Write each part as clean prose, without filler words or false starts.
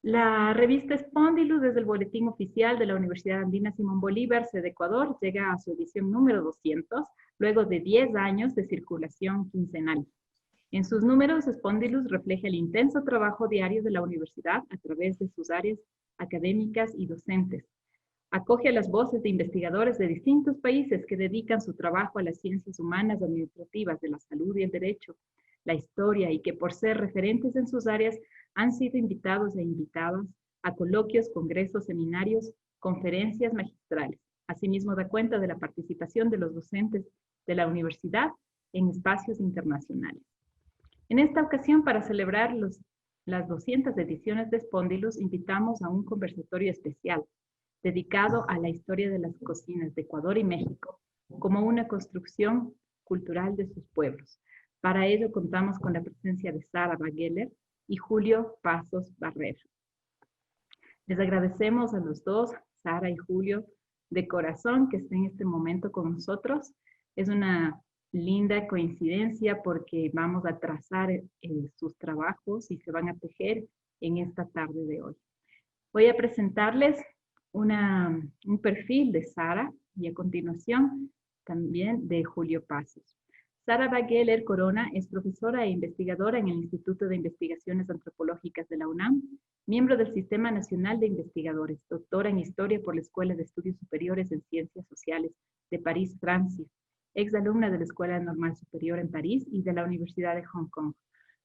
La revista Spondylus, desde el Boletín Oficial de la Universidad Andina Simón Bolívar, sede Ecuador, llega a su edición número 200, luego de 10 años de circulación quincenal. En sus números, Spondylus refleja el intenso trabajo diario de la universidad a través de sus áreas académicas y docentes. Acoge a las voces de investigadores de distintos países que dedican su trabajo a las ciencias humanas, administrativas, de la salud y el derecho, la historia, y que por ser referentes en sus áreas han sido invitados e invitadas a coloquios, congresos, seminarios, conferencias magistrales. Asimismo, da cuenta de la participación de los docentes de la universidad en espacios internacionales. En esta ocasión, para celebrar las 200 ediciones de Spondylus, invitamos a un conversatorio especial dedicado a la historia de las cocinas de Ecuador y México como una construcción cultural de sus pueblos. Para ello contamos con la presencia de Sara Bageler y Julio Pasos Barrera. Les agradecemos a los dos, Sara y Julio, de corazón que estén en este momento con nosotros. Es una linda coincidencia porque vamos a trazar sus trabajos y se van a tejer en esta tarde de hoy. Voy a presentarles un perfil de Sara y a continuación también de Julio Pasos. Sara Bageler Corona es profesora e investigadora en el Instituto de Investigaciones Antropológicas de la UNAM, miembro del Sistema Nacional de Investigadores, doctora en Historia por la Escuela de Estudios Superiores en Ciencias Sociales de París, Francia, exalumna de la Escuela Normal Superior en París y de la Universidad de Hong Kong.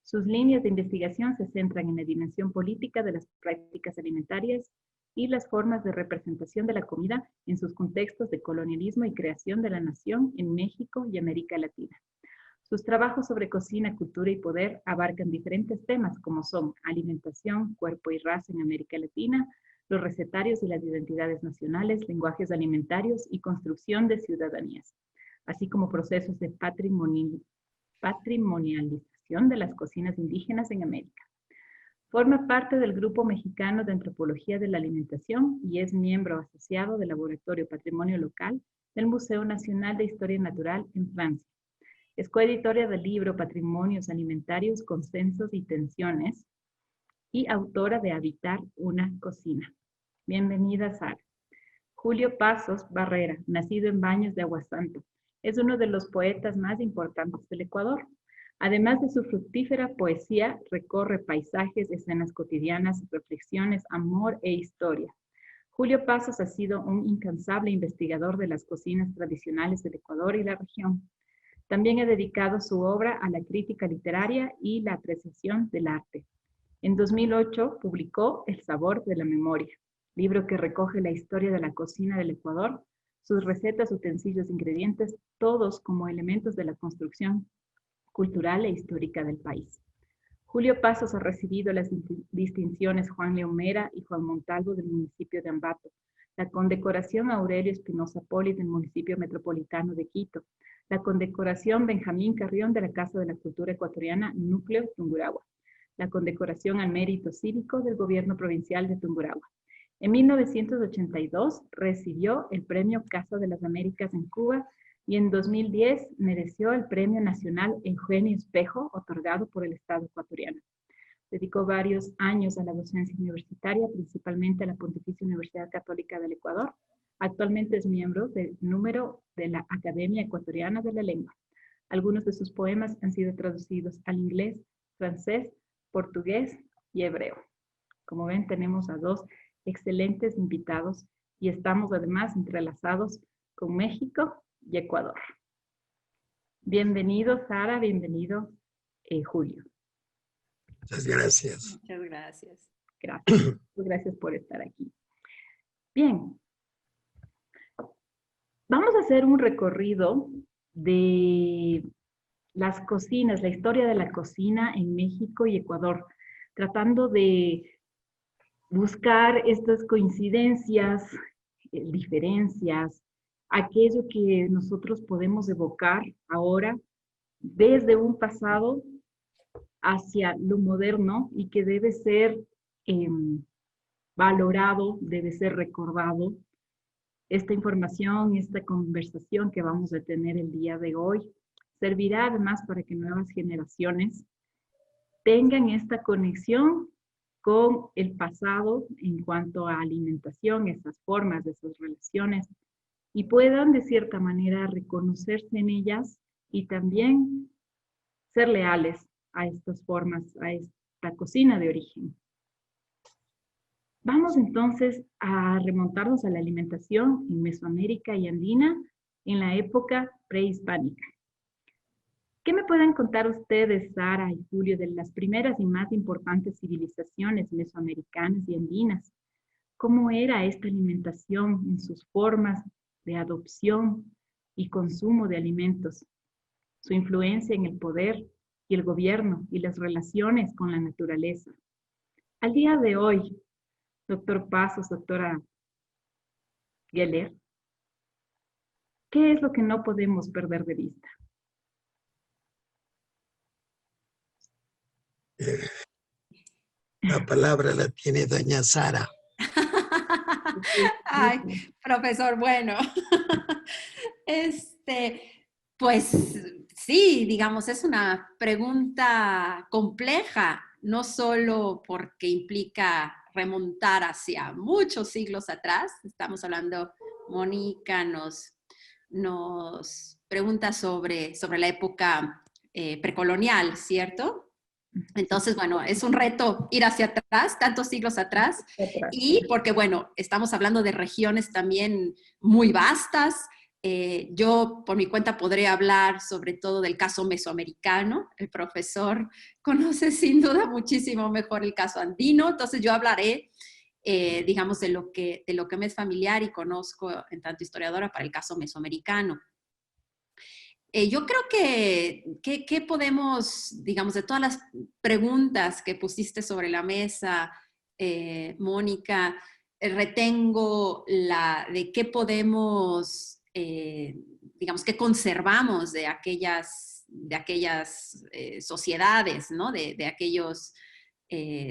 Sus líneas de investigación se centran en la dimensión política de las prácticas alimentarias y las formas de representación de la comida en sus contextos de colonialismo y creación de la nación en México y América Latina. Sus trabajos sobre cocina, cultura y poder abarcan diferentes temas como son alimentación, cuerpo y raza en América Latina, los recetarios y las identidades nacionales, lenguajes alimentarios y construcción de ciudadanías, así como procesos de patrimonialización de las cocinas indígenas en América. Forma parte del Grupo Mexicano de Antropología de la Alimentación y es miembro asociado del Laboratorio Patrimonio Local del Museo Nacional de Historia Natural en Francia. Es coeditora del libro Patrimonios Alimentarios, Consensos y Tensiones y autora de Habitar una Cocina. Bienvenida, Sara. Julio Pasos Barrera, nacido en Baños de Aguasanta, es uno de los poetas más importantes del Ecuador. Además de su fructífera poesía, recorre paisajes, escenas cotidianas, reflexiones, amor e historia. Julio Pasos ha sido un incansable investigador de las cocinas tradicionales del Ecuador y la región. También ha dedicado su obra a la crítica literaria y la apreciación del arte. En 2008 publicó El sabor de la memoria, libro que recoge la historia de la cocina del Ecuador, sus recetas, utensilios, ingredientes, todos como elementos de la construcción cultural e histórica del país. Julio Pasos ha recibido las distinciones Juan Leomera y Juan Montalvo del municipio de Ambato, la condecoración Aurelio Espinosa Poli del municipio metropolitano de Quito, la condecoración Benjamín Carrión de la Casa de la Cultura Ecuatoriana Núcleo Tungurahua, la condecoración al mérito cívico del gobierno provincial de Tungurahua. En 1982 recibió el premio Casa de las Américas en Cuba y en 2010 mereció el Premio Nacional Eugenio Espejo, otorgado por el Estado ecuatoriano. Dedicó varios años a la docencia universitaria, principalmente a la Pontificia Universidad Católica del Ecuador. Actualmente es miembro del número de la Academia Ecuatoriana de la Lengua. Algunos de sus poemas han sido traducidos al inglés, francés, portugués y hebreo. Como ven, tenemos a dos excelentes invitados y estamos además entrelazados con México y Ecuador. Bienvenido, Sara, bienvenido, Julio. Muchas gracias. Muchas gracias. Gracias. Gracias por estar aquí. Bien. Vamos a hacer un recorrido de las cocinas, la historia de la cocina en México y Ecuador, tratando de buscar estas coincidencias, diferencias, aquello que nosotros podemos evocar ahora desde un pasado hacia lo moderno y que debe ser valorado, debe ser recordado. Esta información, esta conversación que vamos a tener el día de hoy, servirá además para que nuevas generaciones tengan esta conexión con el pasado en cuanto a alimentación, esas formas, esas relaciones, y puedan de cierta manera reconocerse en ellas y también ser leales a estas formas, a esta cocina de origen. Vamos entonces a remontarnos a la alimentación en Mesoamérica y Andina en la época prehispánica. ¿Qué me pueden contar ustedes, Sara y Julio, de las primeras y más importantes civilizaciones mesoamericanas y andinas? ¿Cómo era esta alimentación en sus formas de adopción y consumo de alimentos? Su influencia en el poder y el gobierno y las relaciones con la naturaleza. Al día de hoy, doctor Pasos, doctora Geller, ¿qué es lo que no podemos perder de vista? La palabra la tiene doña Sara. Ay, profesor, bueno, pues sí, digamos, es una pregunta compleja, no solo porque implica remontar hacia muchos siglos atrás, estamos hablando, Mónica nos pregunta sobre la época precolonial, ¿cierto? Entonces, bueno, es un reto ir hacia atrás, tantos siglos atrás, y porque, bueno, estamos hablando de regiones también muy vastas. Yo, por mi cuenta, podré hablar sobre todo del caso mesoamericano. El profesor conoce sin duda muchísimo mejor el caso andino, entonces yo hablaré, digamos, de lo que me es familiar y conozco en tanto historiadora para el caso mesoamericano. Yo creo que podemos, digamos, de todas las preguntas que pusiste sobre la mesa, Mónica, retengo la de qué podemos, digamos, qué conservamos de aquellas sociedades, ¿no? De aquellos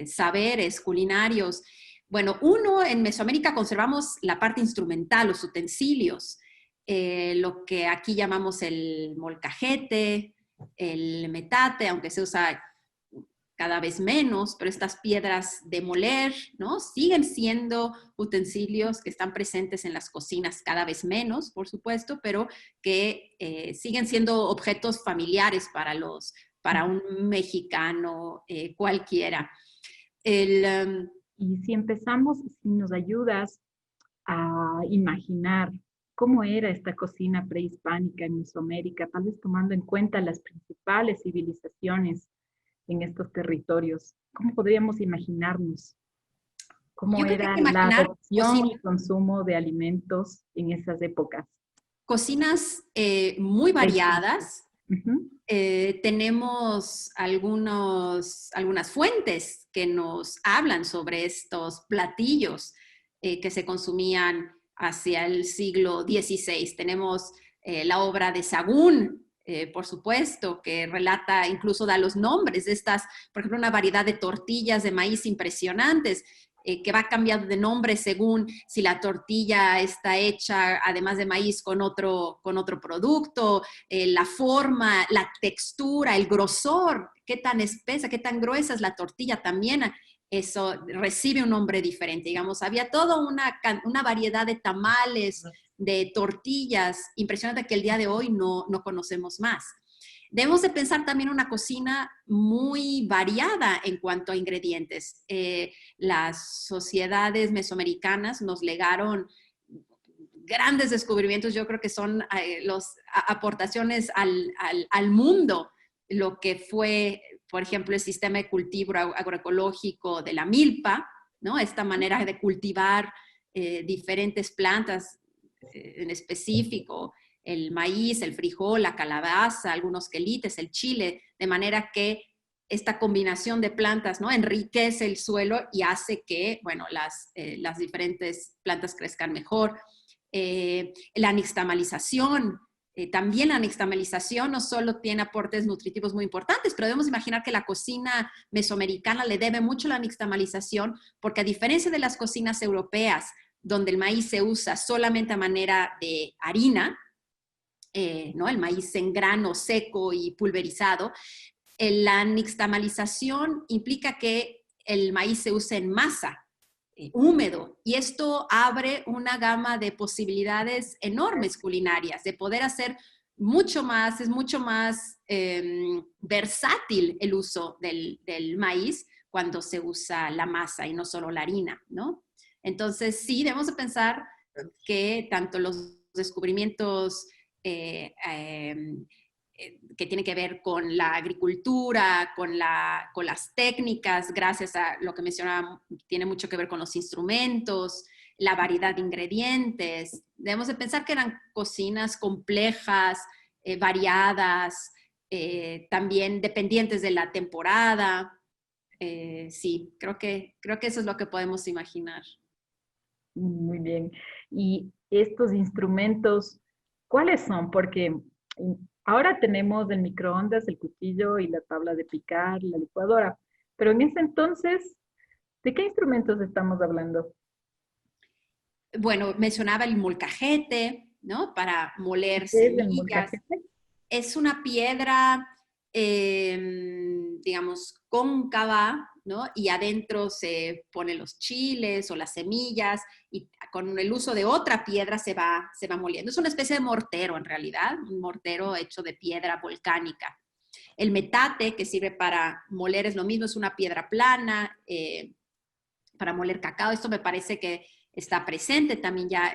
saberes culinarios. Bueno, uno, en Mesoamérica conservamos la parte instrumental, los utensilios, lo que aquí llamamos el molcajete, el metate, aunque se usa cada vez menos, pero estas piedras de moler, ¿no? Siguen siendo utensilios que están presentes en las cocinas cada vez menos, por supuesto, pero que siguen siendo objetos familiares para un mexicano cualquiera. Y si empezamos, si nos ayudas a imaginar cómo era esta cocina prehispánica en Mesoamérica, tal vez tomando en cuenta las principales civilizaciones en estos territorios, ¿cómo podríamos imaginarnos cómo era la adopción y consumo de alimentos en esas épocas? Cocinas muy variadas. Tenemos algunas fuentes que nos hablan sobre estos platillos que se consumían hacia el siglo XVI. Tenemos la obra de Sagún, por supuesto, que relata, incluso da los nombres de estas, por ejemplo, una variedad de tortillas de maíz impresionantes, que va cambiando de nombre según si la tortilla está hecha, además de maíz, con otro producto, la forma, la textura, el grosor, qué tan espesa, qué tan gruesa es la tortilla también. Eso recibe un nombre diferente, digamos. Había toda una variedad de tamales, de tortillas, impresionante, que el día de hoy no conocemos más. Debemos de pensar también una cocina muy variada en cuanto a ingredientes. Las sociedades mesoamericanas nos legaron grandes descubrimientos, yo creo que son las aportaciones al mundo, lo que fue, por ejemplo, el sistema de cultivo agroecológico de la milpa, ¿no? Esta manera de cultivar diferentes plantas en específico, el maíz, el frijol, la calabaza, algunos quelites, el chile, de manera que esta combinación de plantas, ¿no? Enriquece el suelo y hace que, bueno, las diferentes plantas crezcan mejor. La nixtamalización, también la nixtamalización no solo tiene aportes nutritivos muy importantes, pero debemos imaginar que la cocina mesoamericana le debe mucho a la nixtamalización, porque a diferencia de las cocinas europeas, donde el maíz se usa solamente a manera de harina, ¿no? El maíz en grano seco y pulverizado, la nixtamalización implica que el maíz se usa en masa, húmedo, y esto abre una gama de posibilidades enormes culinarias, de poder hacer mucho más, es mucho más versátil el uso del maíz cuando se usa la masa y no solo la harina, ¿no? Entonces, sí, debemos de pensar que tanto los descubrimientos que tienen que ver con la agricultura, con las técnicas, gracias a lo que mencionaba, tiene mucho que ver con los instrumentos, la variedad de ingredientes. Debemos de pensar que eran cocinas complejas, variadas, también dependientes de la temporada. Sí, creo que eso es lo que podemos imaginar. Muy bien. Y estos instrumentos, ¿cuáles son? Porque ahora tenemos el microondas, el cuchillo y la tabla de picar, la licuadora. Pero en ese entonces, ¿de qué instrumentos estamos hablando? Bueno, mencionaba el molcajete, ¿no? Para moler ¿Qué es el semillas. molcajete? Es una piedra, digamos, cóncava, ¿no? Y adentro se ponen los chiles o las semillas y con el uso de otra piedra se va moliendo. Es una especie de mortero en realidad, un mortero hecho de piedra volcánica. El metate, que sirve para moler, es lo mismo, es una piedra plana para moler cacao. Esto me parece que está presente también ya.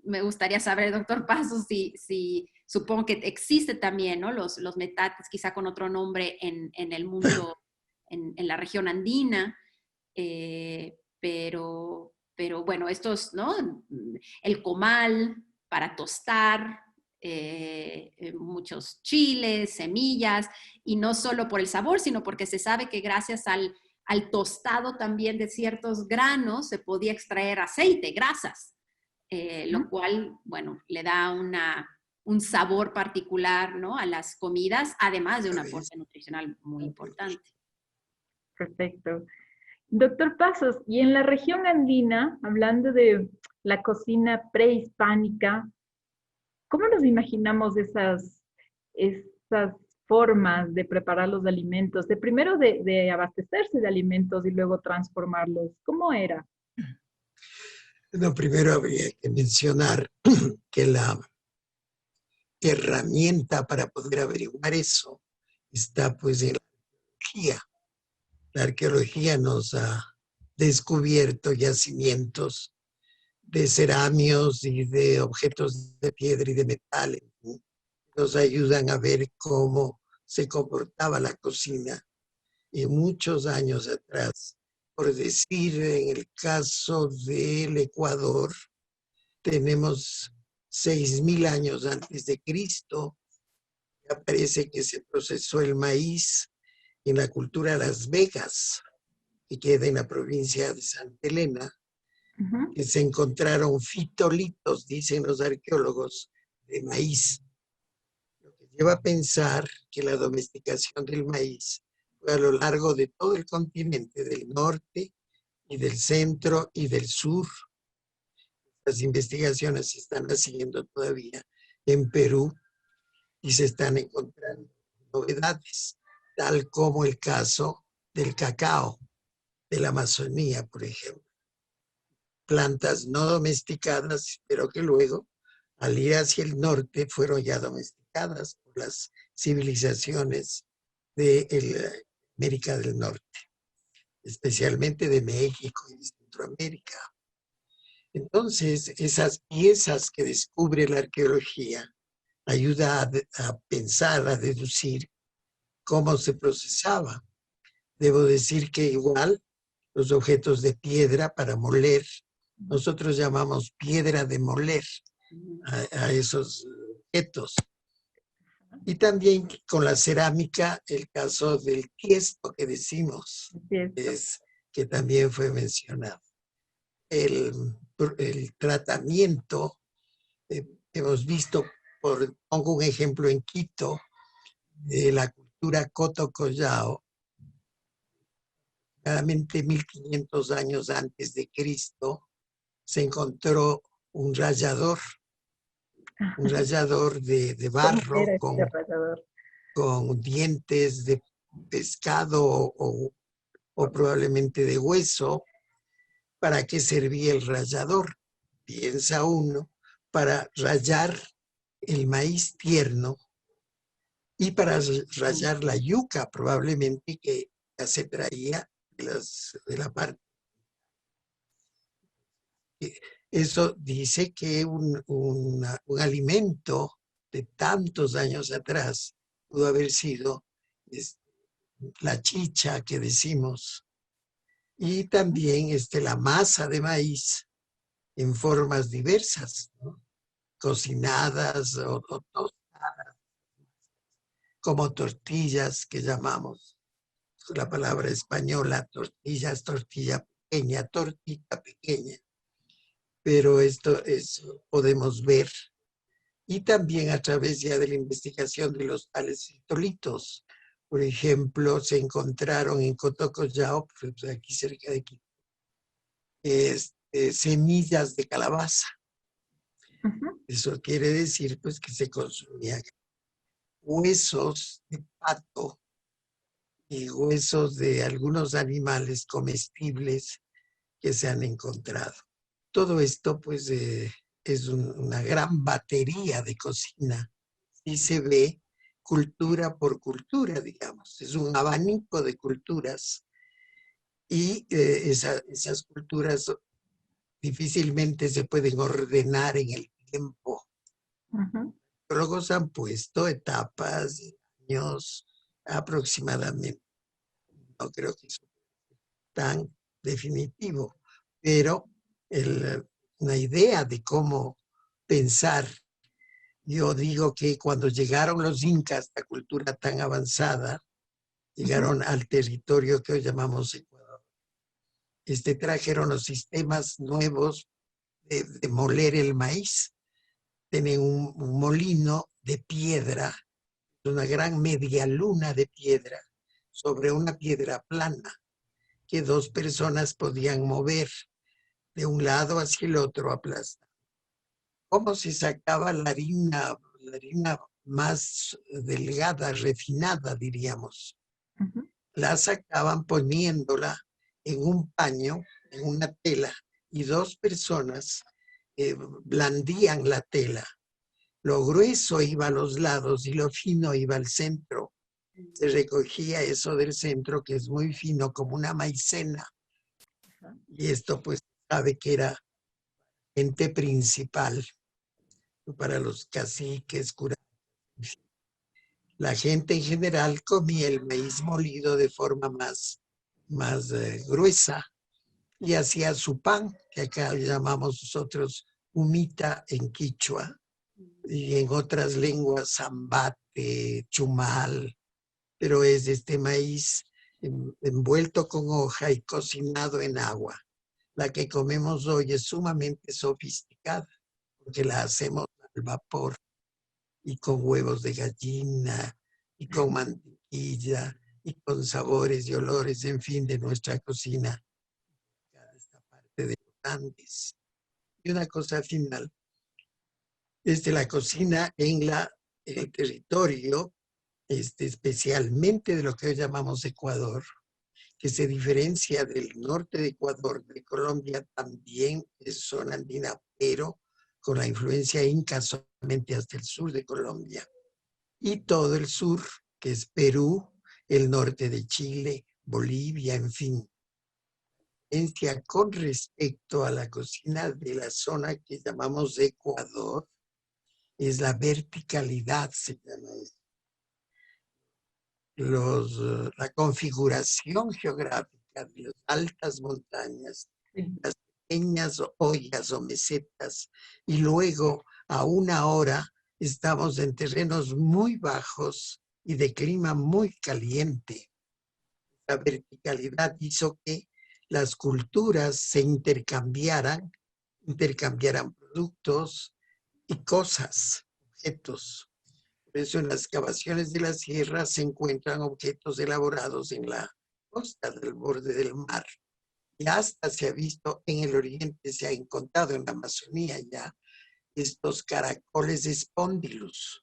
Me gustaría saber, doctor Paso, si supongo que existe también, ¿no? Los metates, quizá con otro nombre en el mundo, en la región andina, pero bueno, estos, ¿no? El comal para tostar, muchos chiles, semillas, y no solo por el sabor, sino porque se sabe que gracias al tostado también de ciertos granos se podía extraer aceite, grasas, lo cual, bueno, le da un sabor particular, ¿no? A las comidas, además de un aporte nutricional muy importante. Perfecto. Doctor Pasos, y en la región andina, hablando de la cocina prehispánica, ¿cómo nos imaginamos esas formas de preparar los alimentos? De primero de abastecerse de alimentos y luego transformarlos. ¿Cómo era? No, primero habría que mencionar que la herramienta para poder averiguar eso está pues en la arqueología. La arqueología nos ha descubierto yacimientos de ceramios y de objetos de piedra y de metal. Nos ayudan a ver cómo se comportaba la cocina muchos años atrás. Por decir, en el caso del Ecuador, tenemos 6.000 años antes de Cristo. Ya parece que se procesó el maíz en la cultura de Las Vegas, que queda en la provincia de Santa Elena, que se encontraron fitolitos, dicen los arqueólogos, de maíz. Lo que lleva a pensar que la domesticación del maíz fue a lo largo de todo el continente del norte y del centro y del sur. Las investigaciones se están haciendo todavía en Perú y se están encontrando novedades, tal como el caso del cacao de la Amazonía, por ejemplo. Plantas no domesticadas, pero que luego, al ir hacia el norte, fueron ya domesticadas por las civilizaciones de América del Norte, especialmente de México y de Centroamérica. Entonces, esas piezas que descubre la arqueología ayuda a pensar, a deducir cómo se procesaba. Debo decir que igual los objetos de piedra para moler, nosotros llamamos piedra de moler a esos objetos. Y también con la cerámica, el caso del tiesto que decimos, que también fue mencionado. El tratamiento, hemos visto, pongo un ejemplo en Quito, de la cultura Coto Collao, claramente 1500 años antes de Cristo, se encontró un rallador de barro con dientes de pescado o o probablemente de hueso. ¿Para qué servía el rallador? Piensa uno, para rallar el maíz tierno y para rallar la yuca, probablemente, que ya se traía de la parte. Eso dice que un alimento de tantos años atrás pudo haber sido la chicha que decimos, y también la masa de maíz en formas diversas, ¿no? Cocinadas o tostadas, como tortillas que llamamos. La palabra española, tortillas, tortilla pequeña, tortita pequeña. Pero eso podemos ver. Y también a través ya de la investigación de los tales fritolitos. Por ejemplo, se encontraron en Cotocollao, pues aquí cerca de aquí, semillas de calabaza. Eso quiere decir pues que se consumían huesos de pato y huesos de algunos animales comestibles que se han encontrado. Todo esto pues es una gran batería de cocina y se ve cultura por cultura, digamos. Es un abanico de culturas y esas culturas difícilmente se pueden ordenar en el tiempo. Los han puesto etapas, años aproximadamente. No creo que sea tan definitivo, pero una idea de cómo pensar. Yo digo que cuando llegaron los incas, la cultura tan avanzada, llegaron al territorio que hoy llamamos Ecuador. Trajeron los sistemas nuevos de moler el maíz. Tienen un molino de piedra, una gran media luna de piedra, sobre una piedra plana, que dos personas podían mover de un lado hacia el otro aplastando. ¿Cómo se sacaba la harina más delgada, refinada, diríamos? La sacaban poniéndola en un paño, en una tela, y dos personas blandían la tela. Lo grueso iba a los lados y lo fino iba al centro. Se recogía eso del centro, que es muy fino, como una maicena. Y esto pues sabe que era ente principal para los caciques, curas. La gente en general comía el maíz molido de forma más gruesa y hacía su pan, que acá llamamos nosotros humita en quichua, y en otras lenguas zambate, chumal, pero es este maíz envuelto con hoja y cocinado en agua. La que comemos hoy es sumamente sofisticada, porque la hacemos al vapor y con huevos de gallina y con mantequilla y con sabores y olores, en fin, de nuestra cocina, esta parte de los Andes. Y una cosa final, desde la cocina en el territorio, especialmente de lo que hoy llamamos Ecuador, que se diferencia del norte de Ecuador, de Colombia, también es zona andina, pero con la influencia inca solamente hasta el sur de Colombia. Y todo el sur, que es Perú, el norte de Chile, Bolivia, en fin. Con respecto a la cocina de la zona que llamamos Ecuador, es la verticalidad, se llama eso. La configuración geográfica de las altas montañas, las pequeñas ollas o mesetas, y luego a una hora estamos en terrenos muy bajos y de clima muy caliente. La verticalidad hizo que las culturas se intercambiaran productos y cosas, objetos. Por eso en las excavaciones de la sierra se encuentran objetos elaborados en la costa del borde del mar. Y hasta se ha visto en el oriente, se ha encontrado en la Amazonía ya estos caracoles espondylus,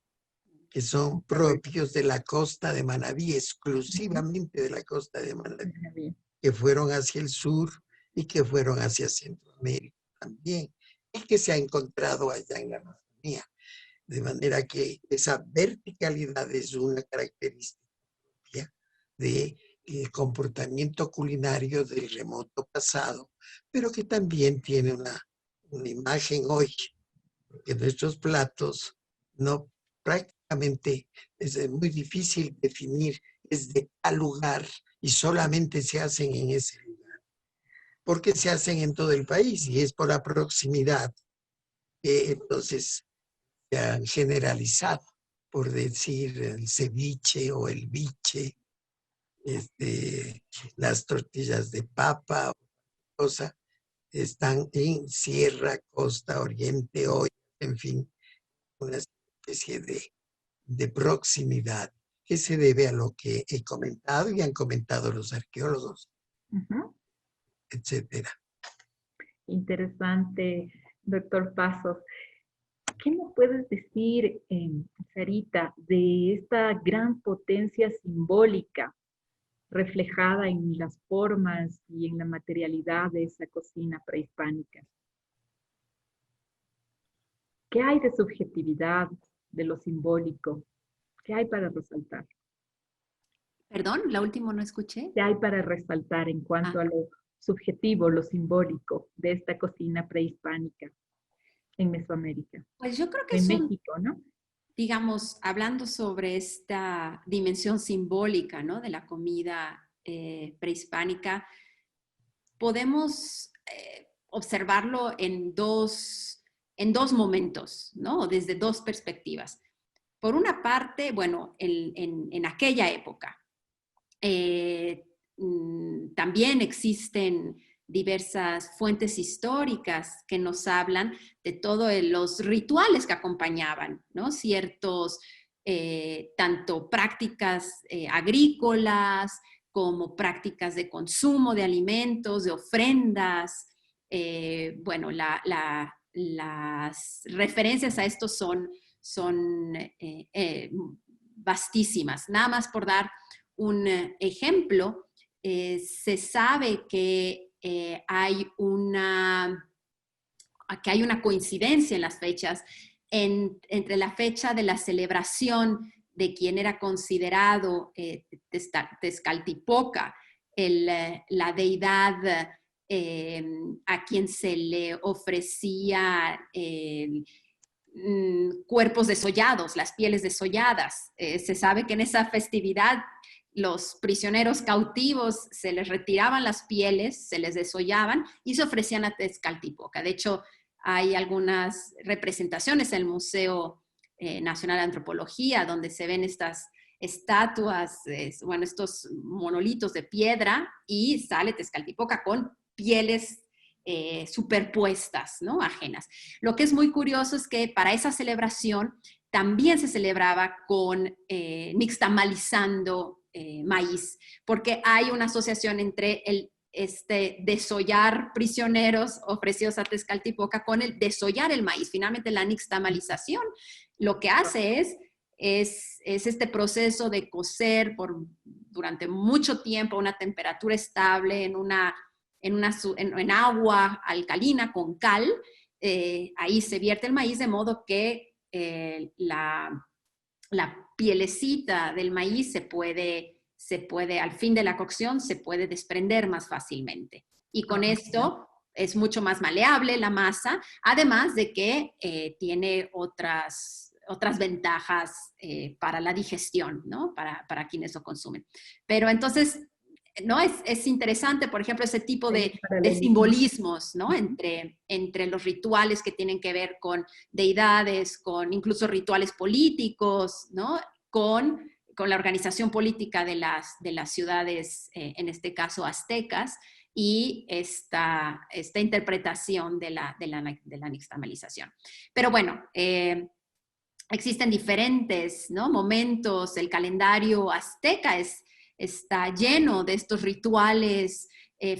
que son propios de la costa de Manabí, exclusivamente de la costa de Manabí. que fueron hacia el sur y que fueron hacia Centroamérica también, y que se ha encontrado allá en la Amazonía. De manera que esa verticalidad es una característica del comportamiento culinario del remoto pasado, pero que también tiene una imagen hoy, porque nuestros platos no prácticamente es muy difícil definir, es de tal lugar y solamente se hacen en ese lugar, porque se hacen en todo el país y es por la proximidad. Entonces se han generalizado, por decir el ceviche o el biche, las tortillas de papa, cosa, están en sierra, costa, oriente, hoy, en fin, una especie de proximidad que se debe a lo que he comentado y han comentado los arqueólogos, etcétera. Interesante, doctor Pasos. ¿Qué nos puedes decir, Sarita, de esta gran potencia simbólica reflejada en las formas y en la materialidad de esa cocina prehispánica? ¿Qué hay de subjetividad, de lo simbólico? ¿Qué hay para resaltar? Perdón, la última no escuché. ¿Qué hay para resaltar en cuanto a lo subjetivo, lo simbólico de esta cocina prehispánica en Mesoamérica? Pues yo creo que En son, México, ¿no? digamos, hablando sobre esta dimensión simbólica, ¿no? De la comida prehispánica, podemos observarlo en dos momentos, ¿no? Desde dos perspectivas. Por una parte, bueno, en aquella época, también existen diversas fuentes históricas que nos hablan de todos los rituales que acompañaban, ¿no? Ciertos, tanto prácticas agrícolas como prácticas de consumo de alimentos, de ofrendas. Bueno, las referencias a esto son vastísimas. Nada más por dar un ejemplo, se sabe que hay una coincidencia en las fechas entre la fecha de la celebración de quien era considerado Tezcatlipoca, la deidad a quien se le ofrecía cuerpos desollados, las pieles desolladas. Se sabe que en esa festividad los prisioneros cautivos se les retiraban las pieles, se les desollaban y se ofrecían a Tezcatlipoca. De hecho, hay algunas representaciones en el Museo Nacional de Antropología donde se ven estas estatuas, bueno, estos monolitos de piedra y sale Tezcatlipoca con pieles superpuestas, ¿no? Ajenas. Lo que es muy curioso es que para esa celebración también se celebraba con nixtamalizando maíz, porque hay una asociación entre desollar prisioneros ofrecidos a Tezcatlipoca con el desollar el maíz. Finalmente la nixtamalización lo que hace es este proceso de cocer durante mucho tiempo a una temperatura estable en agua alcalina con cal. Ahí se vierte el maíz de modo que la pielecita del maíz se puede, al fin de la cocción, se puede desprender más fácilmente. Y con esto es mucho más maleable la masa, además de que tiene otras ventajas para la digestión, ¿no? Para quienes lo consumen. Pero entonces, ¿no? Es interesante, por ejemplo, ese tipo de simbolismos, ¿no? Entre los rituales que tienen que ver con deidades, con incluso rituales políticos, ¿no? Con la organización política de las ciudades, en este caso aztecas, y esta interpretación de la nixtamalización. Pero bueno, existen diferentes, ¿no? Momentos. El calendario azteca está lleno de estos rituales,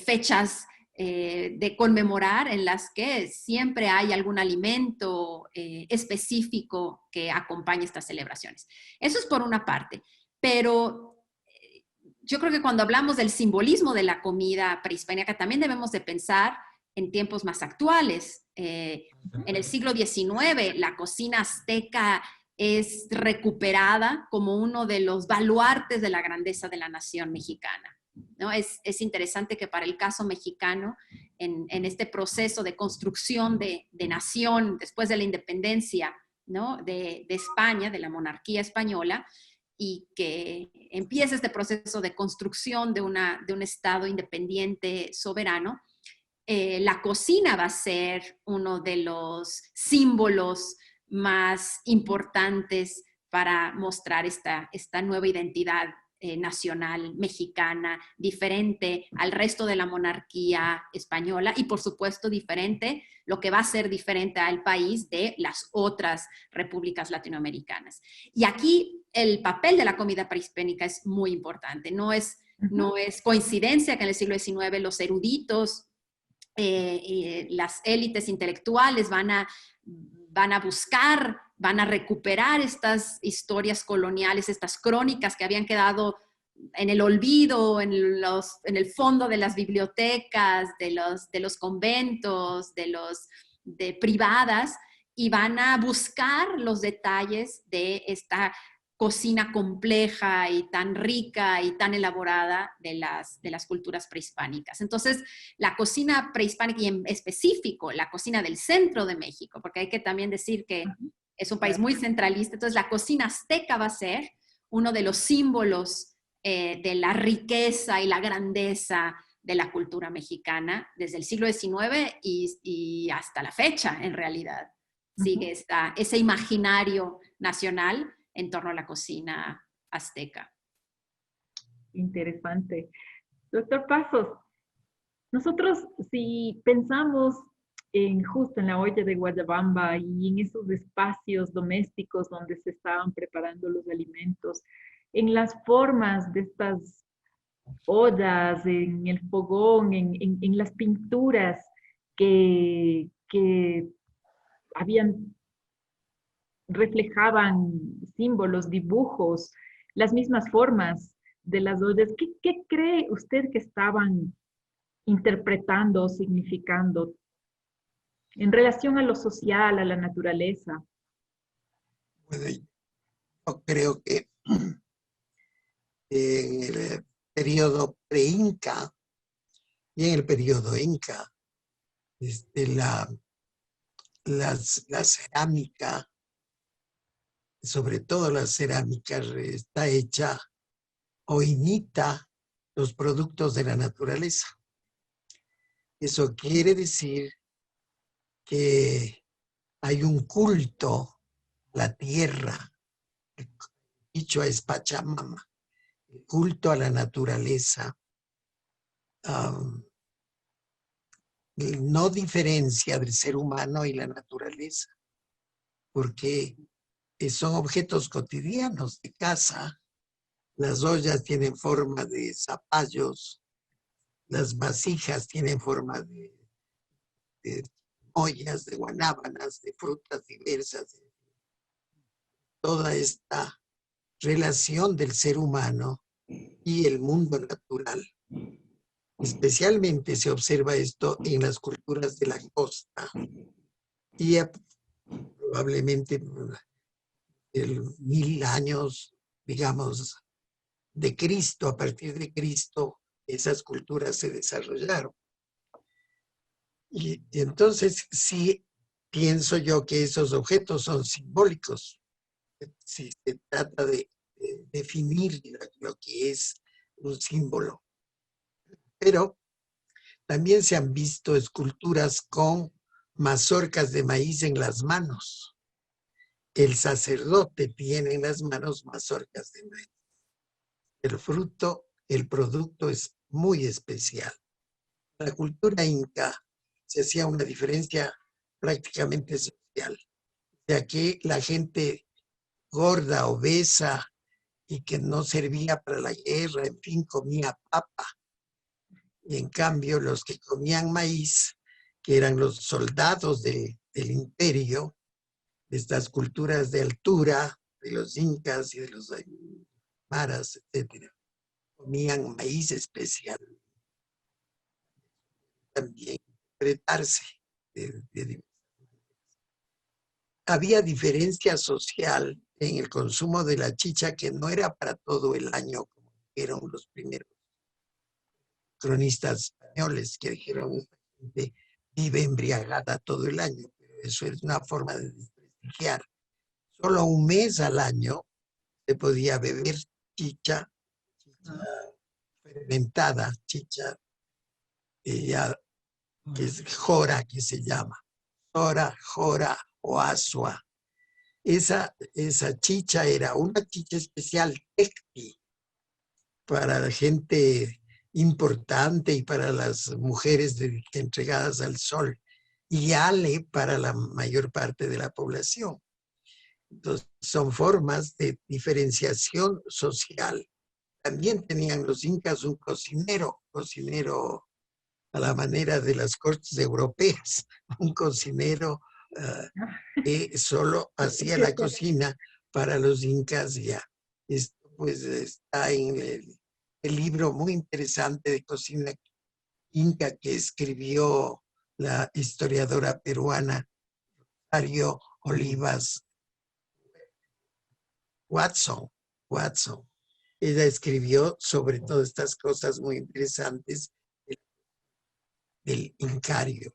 fechas de conmemorar en las que siempre hay algún alimento específico que acompañe estas celebraciones. Eso es por una parte, pero yo creo que cuando hablamos del simbolismo de la comida prehispánica, también debemos de pensar en tiempos más actuales. En el siglo XIX, la cocina azteca es recuperada como uno de los baluartes de la grandeza de la nación mexicana, ¿no? Es interesante que para el caso mexicano, en este proceso de construcción de nación después de la independencia, ¿no? de España, de la monarquía española, y que empieza este proceso de construcción de un Estado independiente soberano, la cocina va a ser uno de los símbolos más importantes para mostrar esta nueva identidad nacional mexicana, diferente al resto de la monarquía española y por supuesto diferente, lo que va a ser diferente al país de las otras repúblicas latinoamericanas. Y aquí el papel de la comida prehispánica es muy importante. No es coincidencia que en el siglo XIX los eruditos, las élites intelectuales van a buscar, van a recuperar estas historias coloniales, estas crónicas que habían quedado en el olvido, en el fondo de las bibliotecas, de los conventos, de privadas, y van a buscar los detalles de esta cocina compleja y tan rica y tan elaborada de las culturas prehispánicas. Entonces, la cocina prehispánica y en específico la cocina del centro de México, porque hay que también decir que es un país muy centralista, entonces la cocina azteca va a ser uno de los símbolos de la riqueza y la grandeza de la cultura mexicana desde el siglo XIX y hasta la fecha, en realidad. Sigue ese imaginario nacional en torno a la cocina azteca. Interesante. Doctor Pasos, nosotros si pensamos justo en la olla de Guayabamba y en esos espacios domésticos donde se estaban preparando los alimentos, en las formas de estas ollas, en el fogón, en las pinturas que reflejaban símbolos, dibujos, las mismas formas de las ollas. ¿Qué cree usted que estaban interpretando o significando en relación a lo social, a la naturaleza? Bueno, yo creo que en el periodo pre-inca y en el periodo inca, la cerámica, sobre todo la cerámica, está hecha o imita los productos de la naturaleza. Eso quiere decir que hay un culto a la tierra, dicho es Pachamama, el culto a la naturaleza. No diferencia del ser humano y la naturaleza, porque son objetos cotidianos de casa. Las ollas tienen forma de zapallos, las vasijas tienen forma de ollas, de guanábanas, de frutas diversas. Toda esta relación del ser humano y el mundo natural. Especialmente se observa esto en las culturas de la costa y probablemente el 1000 años, digamos, de Cristo, a partir de Cristo, esas culturas se desarrollaron. Y entonces sí pienso yo que esos objetos son simbólicos. Si se trata de definir lo que es un símbolo. Pero también se han visto esculturas con mazorcas de maíz en las manos. El sacerdote tiene en las manos mazorcas de maíz. El fruto, el producto es muy especial. En la cultura inca se hacía una diferencia prácticamente social, ya que la gente gorda, obesa y que no servía para la guerra, en fin, comía papa. Y en cambio los que comían maíz, que eran los soldados del imperio, de estas culturas de altura, de los incas y de los aymaras, etc., comían maíz especial. También interpretarse de había diferencia social en el consumo de la chicha que no era para todo el año, como dijeron los primeros cronistas españoles, que dijeron esta gente vive embriagada todo el año. Pero eso es una forma de desprestigiar. Solo un mes al año se podía beber chicha fermentada, chicha ya, que es jora, que se llama. Jora o asua. Esa chicha era una chicha especial tecti para la gente importante y para las mujeres entregadas al sol, y ale para la mayor parte de la población. Entonces, son formas de diferenciación social. También tenían los incas un cocinero a la manera de las cortes europeas, un cocinero que solo hacía la cocina para los incas ya. Esto pues está en el libro muy interesante de cocina inca que escribió la historiadora peruana Rosario Olivas Watson. Ella escribió sobre todas estas cosas muy interesantes del Incario.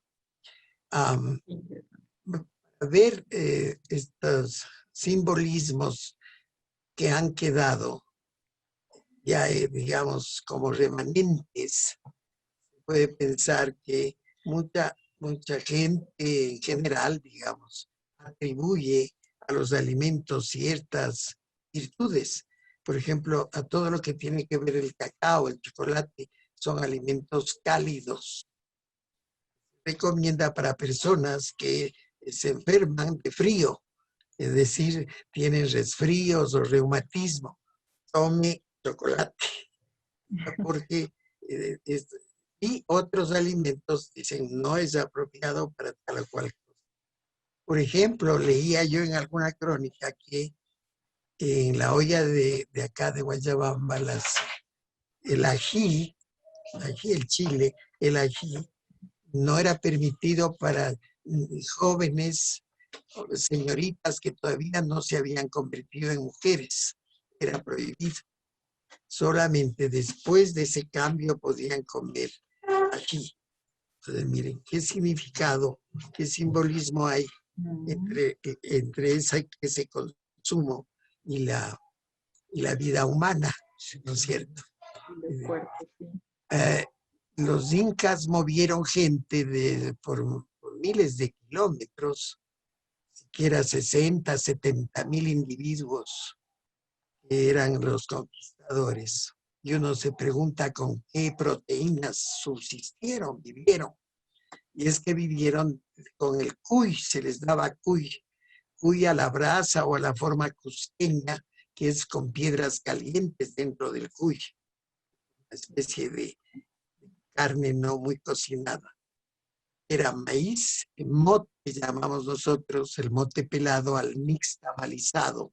Ver estos simbolismos que han quedado ya, digamos, como remanentes, se puede pensar que mucha gente en general, digamos, atribuye a los alimentos ciertas virtudes. Por ejemplo, a todo lo que tiene que ver el cacao, el chocolate, son alimentos cálidos. Recomienda para personas que se enferman de frío, es decir, tienen resfríos o reumatismo, tome chocolate, porque y otros alimentos dicen no es apropiado para tal o cual cosa. Por ejemplo, leía yo en alguna crónica que en la olla de acá de Guayabamba, el ají, el chile, el ají, no era permitido para jóvenes, señoritas que todavía no se habían convertido en mujeres. Era prohibido. Solamente después de ese cambio podían comer ají. Entonces, miren, qué significado, qué simbolismo hay entre ese consumo y la vida humana, ¿no es cierto? Los incas movieron gente por miles de kilómetros, siquiera 60, 70 mil individuos que eran los conquistadores. Y uno se pregunta con qué proteínas subsistieron, vivieron. Y es que vivieron con el cuy, se les daba cuy a la brasa o a la forma cusqueña, que es con piedras calientes dentro del cuy, una especie de carne no muy cocinada. Era maíz, mote llamamos nosotros, el mote pelado al mix tamalizado,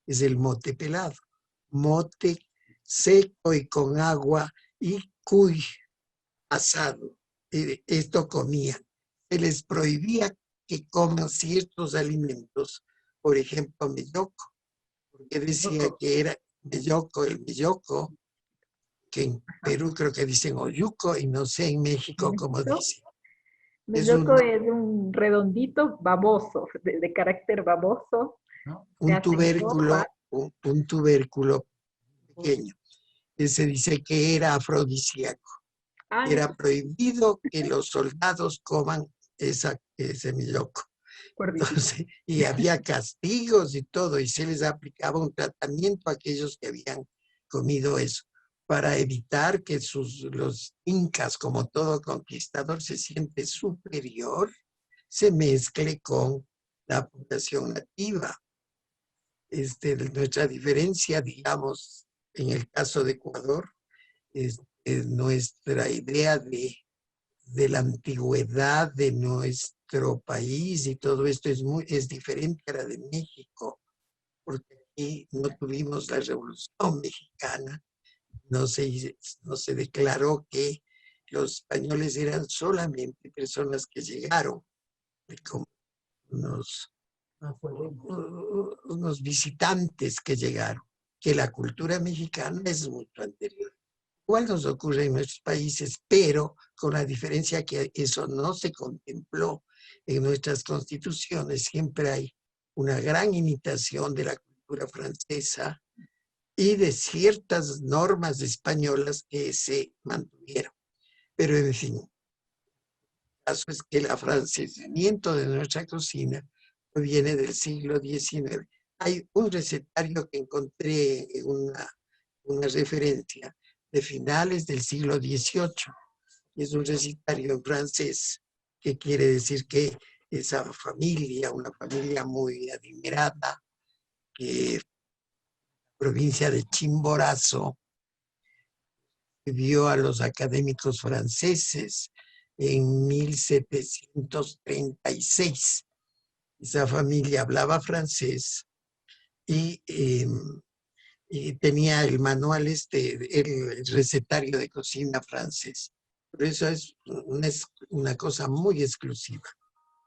es el mote pelado. Mote seco y con agua y cuy asado. Esto comían. Se les prohibía que coman ciertos alimentos, por ejemplo, melloco, porque decía que era melloco, el melloco, que en Perú creo que dicen oyuco y no sé en México cómo dicen. Melloco es un redondito baboso, de carácter baboso. Un tubérculo pequeño. Se dice que era afrodisíaco. Era prohibido que los soldados coman ese melloco. Entonces, y había castigos y todo, y se les aplicaba un tratamiento a aquellos que habían comido eso, para evitar que los incas, como todo conquistador, se siente superior, se mezcle con la población nativa. Nuestra diferencia, digamos, en el caso de Ecuador, nuestra idea de la antigüedad de nuestro país y todo esto es diferente a la de México, porque aquí no tuvimos la Revolución Mexicana, no se declaró que los españoles eran solamente personas que llegaron, como unos, unos visitantes que llegaron, que la cultura mexicana es mucho anterior. Igual nos ocurre en nuestros países, pero con la diferencia que eso no se contempló en nuestras constituciones. Siempre hay una gran imitación de la cultura francesa y de ciertas normas españolas que se mantuvieron. Pero en fin, el caso es que el afrancesamiento de nuestra cocina proviene del siglo XIX. Hay un recetario que encontré en una referencia de finales del siglo XVIII. Es un recetario en francés, que quiere decir que esa familia, una familia muy adinerada, que provincia de Chimborazo, vio a los académicos franceses en 1736. Esa familia hablaba francés y tenía el manual, el recetario de cocina francés. Por eso es una cosa muy exclusiva.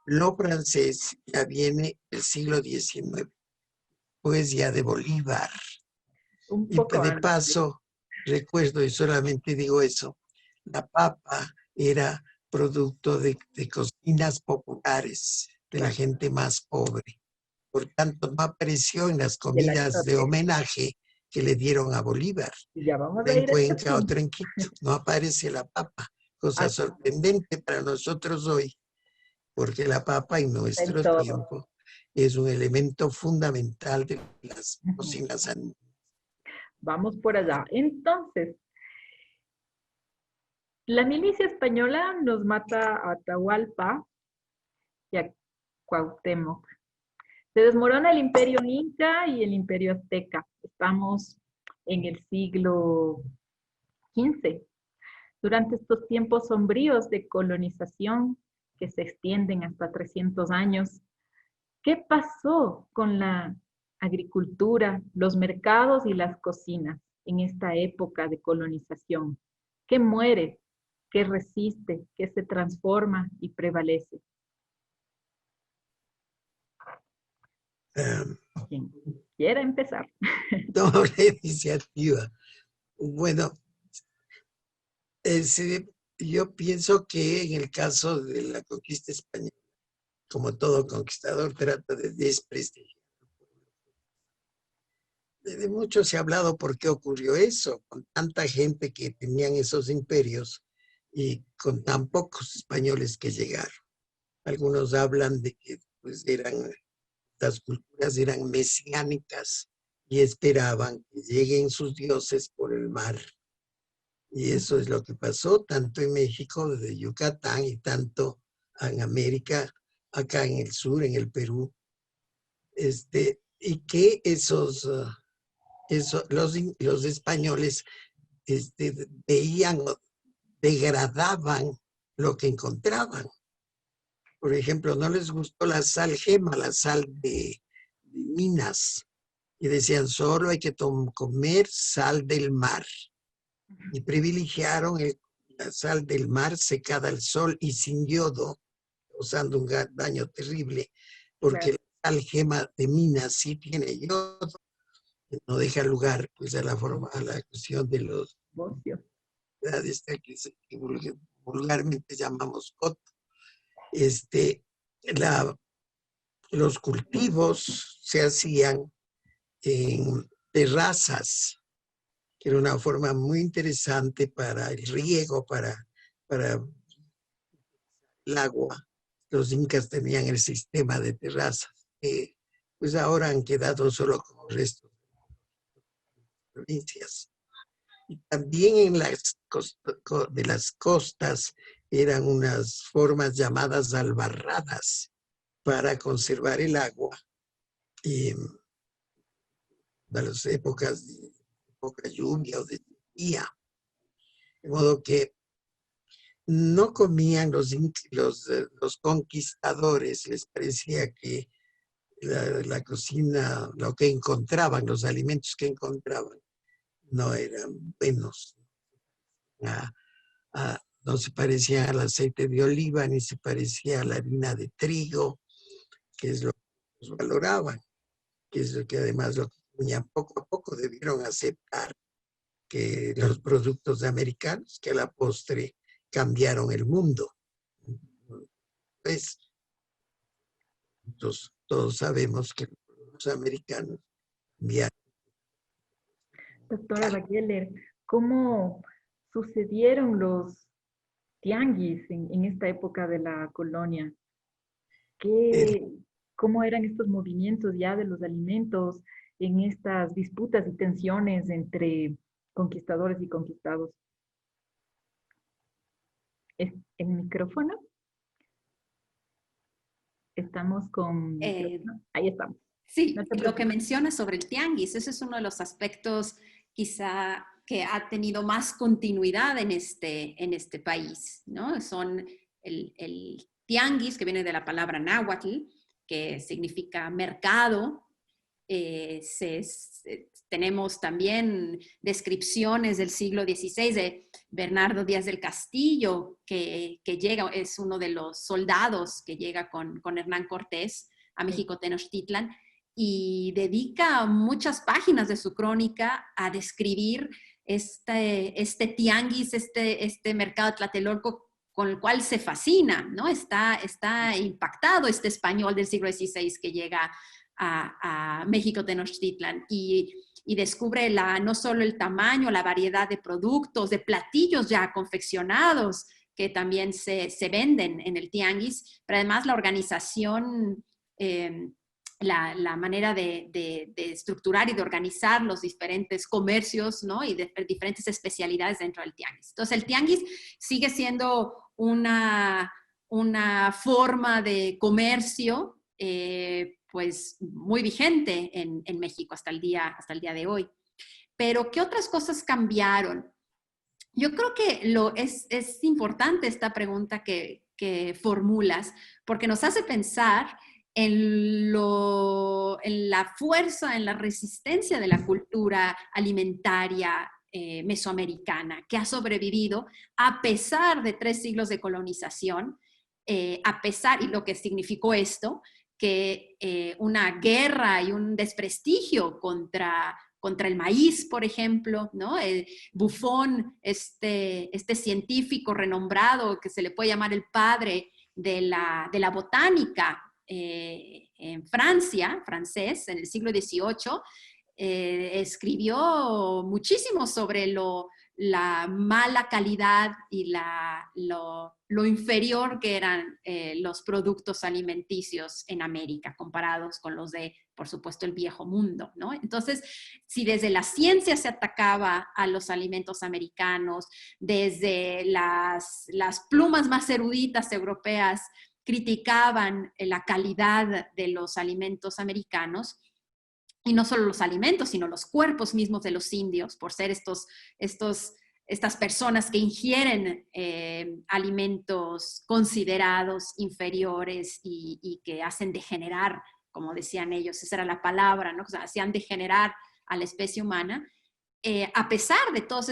Lo francés ya viene del siglo XIX, poesía de Bolívar. Un Y poco de antes. paso, recuerdo, y solamente digo eso, la papa era producto de cocinas populares, de la gente más pobre. Por tanto, no apareció en las De la comidas de historia. homenaje que le dieron a Bolívar. Y ya vamos Una a en ir a este Cuenca, punto. otra en Quito. No aparece la papa. Cosa Ah, sorprendente para nosotros hoy, porque la papa en en nuestro todo. tiempo es un elemento fundamental de las Ujú. cocinas andinas. Vamos por allá. Entonces, la milicia española nos mata a Atahualpa y a Cuauhtémoc. Se desmorona el imperio inca y el imperio azteca. Estamos en el siglo XV. Durante estos tiempos sombríos de colonización que se extienden hasta 300 años, ¿qué pasó con la agricultura, los mercados y las cocinas en esta época de colonización? ¿Qué muere? ¿Qué resiste? ¿Qué se transforma y prevalece? Quien quiera empezar. Toda la iniciativa. Bueno, yo pienso que en el caso de la conquista española, como todo conquistador, trata de desprestigiar. De mucho se ha hablado por qué ocurrió eso, con tanta gente que tenían esos imperios y con tan pocos españoles que llegaron. Algunos hablan de que pues, las culturas eran mesiánicas y esperaban que lleguen sus dioses por el mar. Y eso es lo que pasó tanto en México, desde Yucatán, y tanto en América, acá en el sur, en el Perú. Y que los españoles veían o degradaban lo que encontraban. Por ejemplo, no les gustó la sal gema, la sal de minas, y decían solo hay que comer sal del mar. Y privilegiaron la sal del mar secada al sol y sin yodo, causando un daño terrible, porque la sal gema de minas sí tiene yodo, no deja lugar pues, a la cuestión de los Bocio. que vulgarmente llamamos coto. Los cultivos se hacían en terrazas, que era una forma muy interesante para el riego, para el agua. Los incas tenían el sistema de terrazas, que pues ahora han quedado solo como restos de provincias. Y también en de las costas eran unas formas llamadas albarradas para conservar el agua y de las épocas de poca lluvia o de sequía. De modo que no comían los conquistadores, les parecía que la cocina, lo que encontraban, los alimentos que encontraban, no eran buenos. No se parecía al aceite de oliva, ni se parecía a la harina de trigo, que es lo que ellos valoraban, que es lo que además lo consumían. Poco a poco debieron aceptar que los productos americanos, que a la postre cambiaron el mundo. Pues, todos sabemos que los americanos cambiaron. Doctora Bacheler, ¿cómo sucedieron los tianguis en esta época de la colonia? ¿Cómo eran estos movimientos ya de los alimentos en estas disputas y tensiones entre conquistadores y conquistados? ¿El micrófono? Estamos con micrófono. Ahí estamos. Sí, No te lo que preocupes. mencionas sobre el tianguis, ese es uno de los aspectos quizá que ha tenido más continuidad en este país, ¿no? Son el tianguis, que viene de la palabra náhuatl, que significa mercado. Tenemos también descripciones del siglo XVI de Bernardo Díaz del Castillo, que llega, es uno de los soldados que llega con Hernán Cortés a México Tenochtitlan, y dedica muchas páginas de su crónica a describir este tianguis, este mercado de Tlatelolco, con el cual se fascina, ¿no? Está impactado este español del siglo XVI que llega a México Tenochtitlan y descubre no solo el tamaño, la variedad de productos, de platillos ya confeccionados que también se venden en el tianguis, pero además la organización, la manera de estructurar y de organizar los diferentes comercios, ¿no? Y de diferentes especialidades dentro del tianguis. Entonces el tianguis sigue siendo una forma de comercio pues muy vigente en México hasta el día de hoy. Pero ¿qué otras cosas cambiaron? Yo creo que es importante esta pregunta que formulas, porque nos hace pensar en la fuerza, en la resistencia de la cultura alimentaria mesoamericana, que ha sobrevivido a pesar de 3 siglos de colonización, a pesar, y lo que significó esto, que una guerra y un desprestigio contra el maíz, por ejemplo, ¿no? Buffon, este científico renombrado que se le puede llamar el padre de la botánica en Francia, francés, en el siglo XVIII, escribió muchísimo sobre la mala calidad y lo inferior que eran los productos alimenticios en América comparados con los de, por supuesto, el viejo mundo, ¿no? Entonces, si desde la ciencia se atacaba a los alimentos americanos, desde las plumas más eruditas europeas criticaban la calidad de los alimentos americanos, y no solo los alimentos, sino los cuerpos mismos de los indios, por ser estas personas que ingieren alimentos considerados inferiores y que hacen degenerar, como decían ellos, esa era la palabra, ¿no? O sea, hacían degenerar a la especie humana. A pesar de todos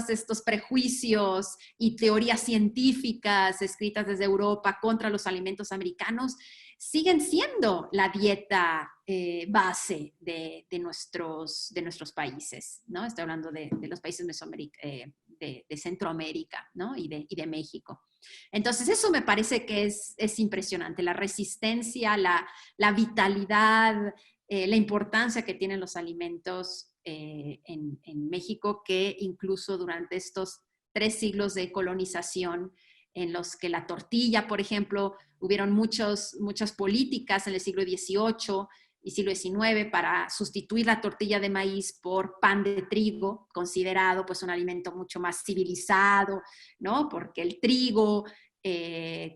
estos prejuicios y teorías científicas escritas desde Europa contra los alimentos americanos, siguen siendo la dieta base de nuestros países, ¿no? Estoy hablando de los países de Centroamérica, ¿no? y de México. Entonces eso me parece que es impresionante, la resistencia, la vitalidad, la importancia que tienen los alimentos en México, que incluso durante estos 3 siglos de colonización, en los que la tortilla, por ejemplo, hubieron muchas políticas en el siglo XVIII y siglo XIX para sustituir la tortilla de maíz por pan de trigo, considerado pues un alimento mucho más civilizado, ¿no? Porque el trigo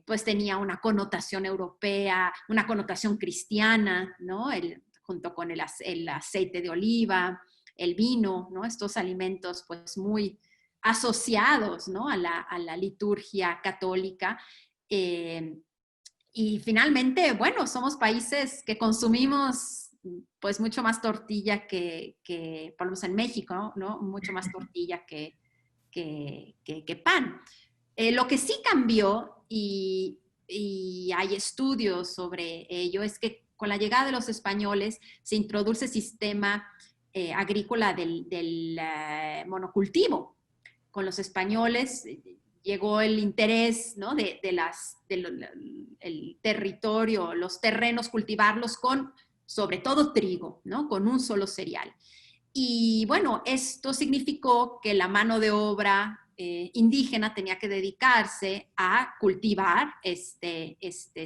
pues tenía una connotación europea, una connotación cristiana, ¿no? Junto con el aceite de oliva, el vino, ¿no? Estos alimentos pues muy asociados, ¿no? a la liturgia católica. Y finalmente, bueno, somos países que consumimos pues mucho más tortilla por lo menos en México, ¿no? Mucho más tortilla que pan. Lo que sí cambió, y hay estudios sobre ello, es que con la llegada de los españoles se introduce el sistema agrícola del monocultivo. Con los españoles llegó el interés, ¿no? el territorio, los terrenos, cultivarlos con, sobre todo, trigo, ¿no? Con un solo cereal. Y bueno, esto significó que la mano de obra indígena tenía que dedicarse a cultivar este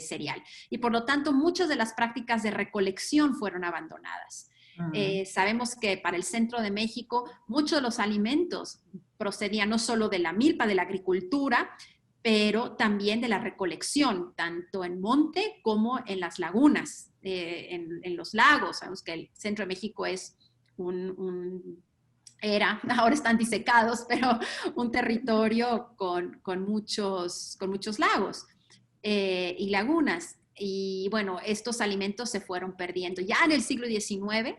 cereal. Y por lo tanto, muchas de las prácticas de recolección fueron abandonadas. Sabemos que para el centro de México, muchos de los alimentos procedían no solo de la milpa, de la agricultura, pero también de la recolección, tanto en monte como en las lagunas, en los lagos. Sabemos que el centro de México es ahora están disecados, pero un territorio con muchos lagos y lagunas. Y bueno, estos alimentos se fueron perdiendo. Ya en el siglo XIX,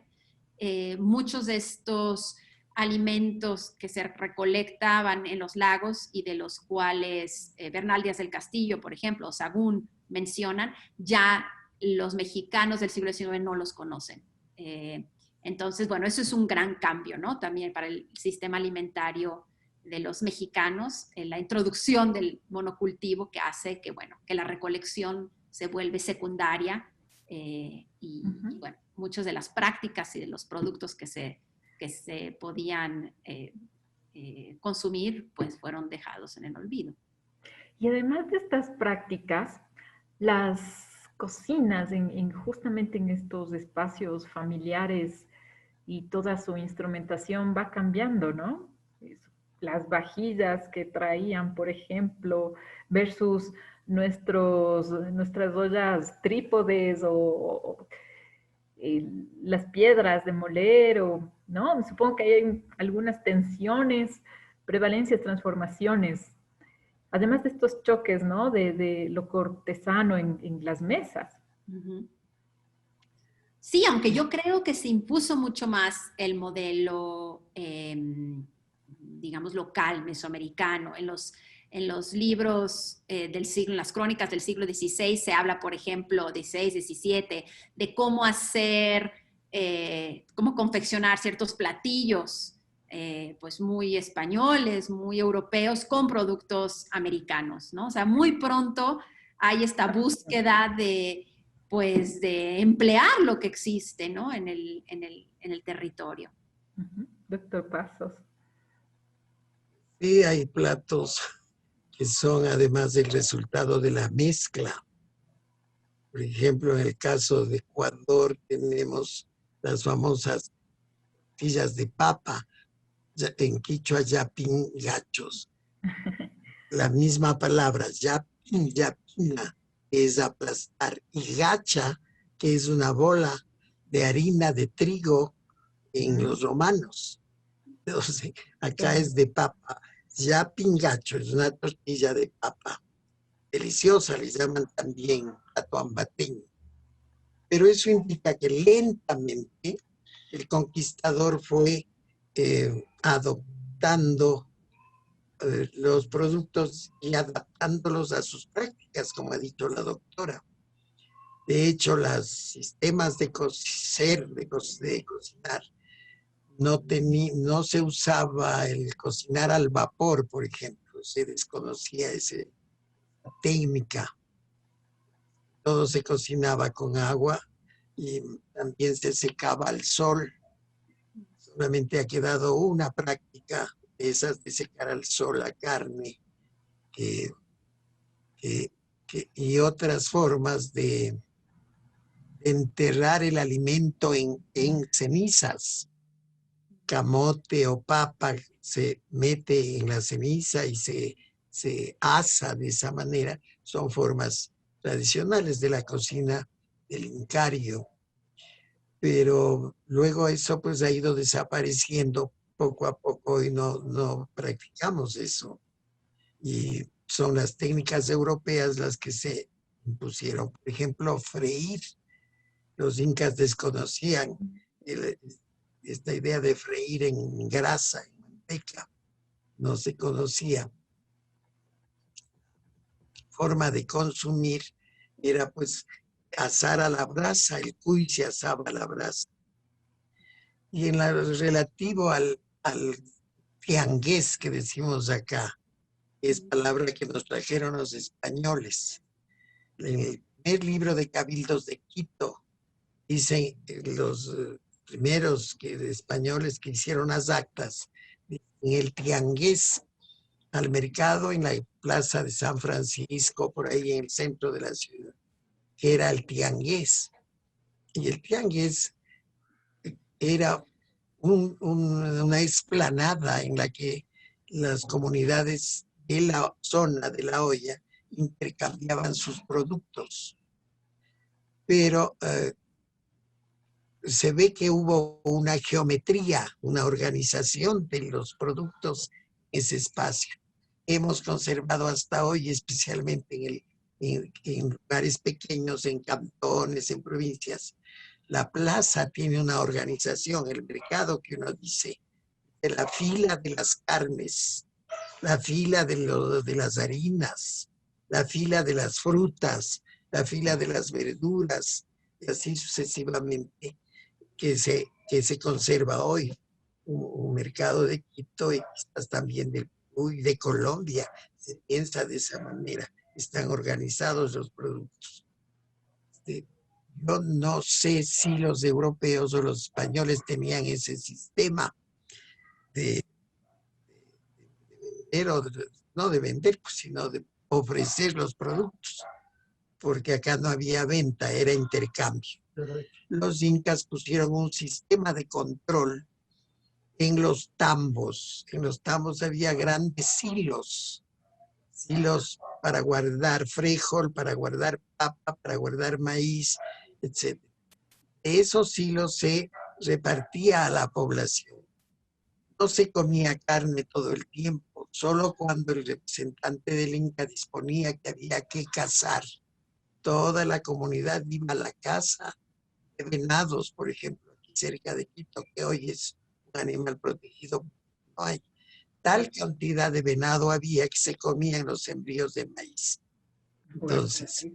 muchos de estos alimentos que se recolectaban en los lagos y de los cuales Bernal Díaz del Castillo, por ejemplo, o Sagún mencionan, ya los mexicanos del siglo XIX no los conocen. Entonces, bueno, eso es un gran cambio, ¿no? También para el sistema alimentario de los mexicanos, la introducción del monocultivo que hace que, bueno, que la recolección se vuelve secundaria y bueno, muchas de las prácticas y de los productos que se podían consumir, pues fueron dejados en el olvido. Y además de estas prácticas, las cocinas justamente en estos espacios familiares y toda su instrumentación va cambiando, ¿no? Las vajillas que traían, por ejemplo, versus nuestras ollas trípodes o las piedras de moler, ¿no? Supongo que hay algunas tensiones, prevalencias, transformaciones, además de estos choques, ¿no? De lo cortesano en las mesas. Uh-huh. Sí, aunque yo creo que se impuso mucho más el modelo, digamos, local, mesoamericano. En los libros del siglo, en las crónicas del siglo XVI se habla, por ejemplo, XVI, XVII, de cómo hacer, cómo confeccionar ciertos platillos, pues muy españoles, muy europeos, con productos americanos, ¿no? O sea, muy pronto hay esta búsqueda de emplear lo que existe, ¿no? en el territorio. Doctor Pasos. Sí, hay platos que son además el resultado de la mezcla. Por ejemplo, en el caso de Ecuador tenemos las famosas tortillas de papa, en quichua yapín gachos. La misma palabra, yapín, yapina, es aplastar, y gacha, que es una bola de harina de trigo en los romanos. Entonces, acá es de papa. Yapín gacho es una tortilla de papa. Deliciosa, le llaman también atuambateño. Pero eso indica que lentamente el conquistador fue adoptando los productos y adaptándolos a sus prácticas, como ha dicho la doctora. De hecho, los sistemas de cocinar, no se usaba el cocinar al vapor, por ejemplo, se desconocía esa técnica. Todo se cocinaba con agua y también se secaba al sol. Solamente ha quedado una práctica de esas de secar al sol la carne y otras formas de enterrar el alimento en cenizas. Camote o papa se mete en la ceniza y se asa de esa manera. Son formas tradicionales de la cocina del Incario. Pero luego eso pues ha ido desapareciendo poco a poco y no practicamos eso. Y son las técnicas europeas las que se impusieron. Por ejemplo, freír los incas desconocían esta idea de freír en grasa, en manteca, no se conocía. Forma de consumir era pues asar a la brasa, el cuy se asaba a la brasa. Y en lo relativo al tiangués que decimos acá, es palabra que nos trajeron los españoles. En el primer libro de Cabildos de Quito, dicen los primeros españoles que hicieron las actas, en el tiangués, al mercado en la plaza de San Francisco, por ahí en el centro de la ciudad, que era el tiangués. Y el tiangués era una explanada en la que las comunidades de la zona de La Hoya intercambiaban sus productos. Pero se ve que hubo una geometría, una organización de los productos en ese espacio. Hemos conservado hasta hoy, especialmente en lugares pequeños, en cantones, en provincias. La plaza tiene una organización, el mercado que uno dice, de la fila de las carnes, la fila de las harinas, la fila de las frutas, la fila de las verduras, y así sucesivamente, que se conserva hoy. Un mercado de Quito y quizás también de Perú y de Colombia se piensa de esa manera. Están organizados los productos. Yo no sé si los europeos o los españoles tenían ese sistema de vender, no de vender, sino de ofrecer los productos, porque acá no había venta, era intercambio. Los incas pusieron un sistema de control en los tambos. En los tambos había grandes silos para guardar frijol, para guardar papa, para guardar maíz, etc. Esos silos se repartía a la población. No se comía carne todo el tiempo, solo cuando el representante del Inca disponía que había que cazar. Toda la comunidad iba a la caza de venados, por ejemplo, aquí cerca de Quito, que hoy es un animal protegido. No hay tal cantidad de venado había que se comían los sembríos de maíz. Entonces,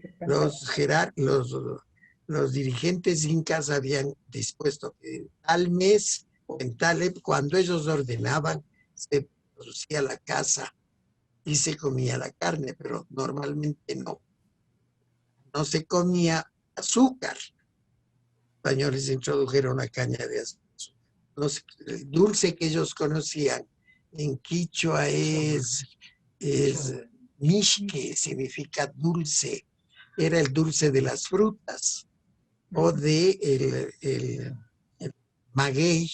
los dirigentes incas habían dispuesto que en tal mes o en tal época, cuando ellos ordenaban, se producía la caza y se comía la carne, pero normalmente no. No se comía azúcar. Los españoles introdujeron la caña de azúcar. No sé, el dulce que ellos conocían en quichua es mixque, significa dulce. Era el dulce de las frutas o de el maguey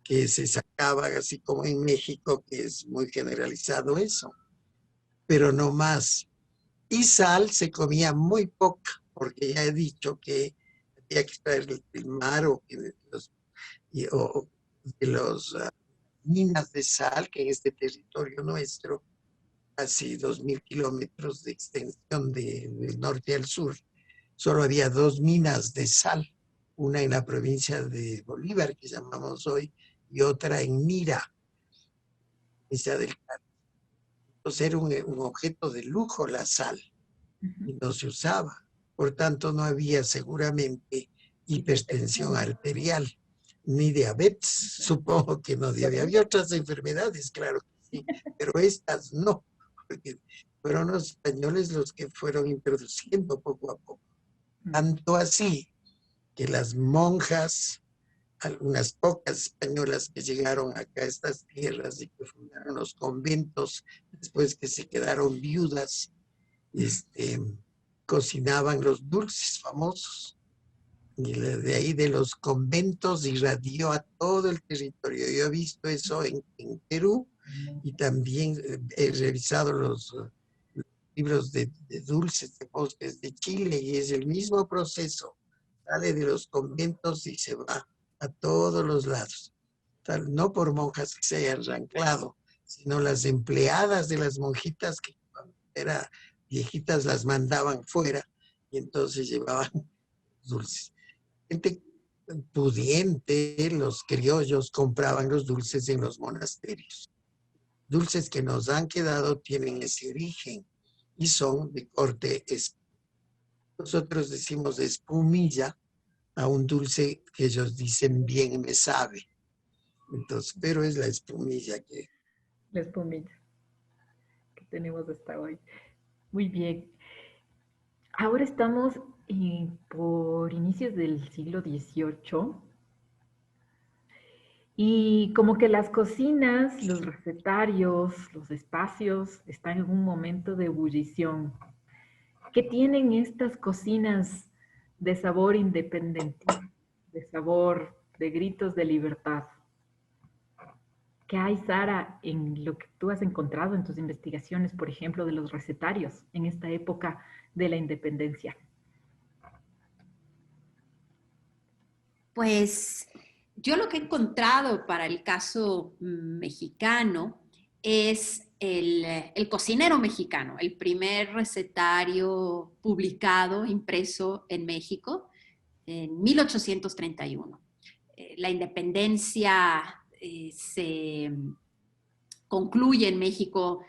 que se sacaba, así como en México, que es muy generalizado eso, pero no más. Y sal se comía muy poca, porque ya he dicho que había que extraer del mar o de los minas de sal, que en este territorio nuestro, casi 2.000 kilómetros de extensión del norte al sur, solo había 2 minas de sal, una en la provincia de Bolívar, que llamamos hoy, y otra en Mira, esa del Carmen. Entonces era un objeto de lujo la sal, y no se usaba. Por tanto, no había seguramente hipertensión arterial, ni diabetes, supongo que no había. Había otras enfermedades, claro que sí, pero estas no, porque fueron los españoles los que fueron introduciendo poco a poco. Tanto así que las monjas, algunas pocas españolas que llegaron acá a estas tierras y que fundaron los conventos, después que se quedaron viudas, cocinaban los dulces famosos. Y de ahí de los conventos irradió a todo el territorio. Yo he visto eso en Perú y también he revisado los libros de dulces de postres de Chile y es el mismo proceso. Sale de los conventos y se va a todos los lados. No por monjas que se hayan anclado, sino las empleadas de las monjitas que cuando eran viejitas las mandaban fuera y entonces llevaban dulces. gente pudiente, los criollos compraban los dulces en los monasterios. Dulces que nos han quedado tienen ese origen y son de corte. Nosotros decimos espumilla a un dulce que ellos dicen bien me sabe. Entonces, pero es la espumilla que... La espumilla que tenemos hasta hoy. Muy bien. Ahora estamos por inicios del siglo XVIII y como que las cocinas, los recetarios, los espacios están en un momento de ebullición. ¿Qué tienen estas cocinas de sabor independiente, de sabor de gritos de libertad? ¿Qué hay, Sara, en lo que tú has encontrado en tus investigaciones, por ejemplo, de los recetarios en esta época de la independencia? Pues yo lo que he encontrado para el caso mexicano es el cocinero mexicano, el primer recetario publicado, impreso en México en 1831. La independencia se concluye en México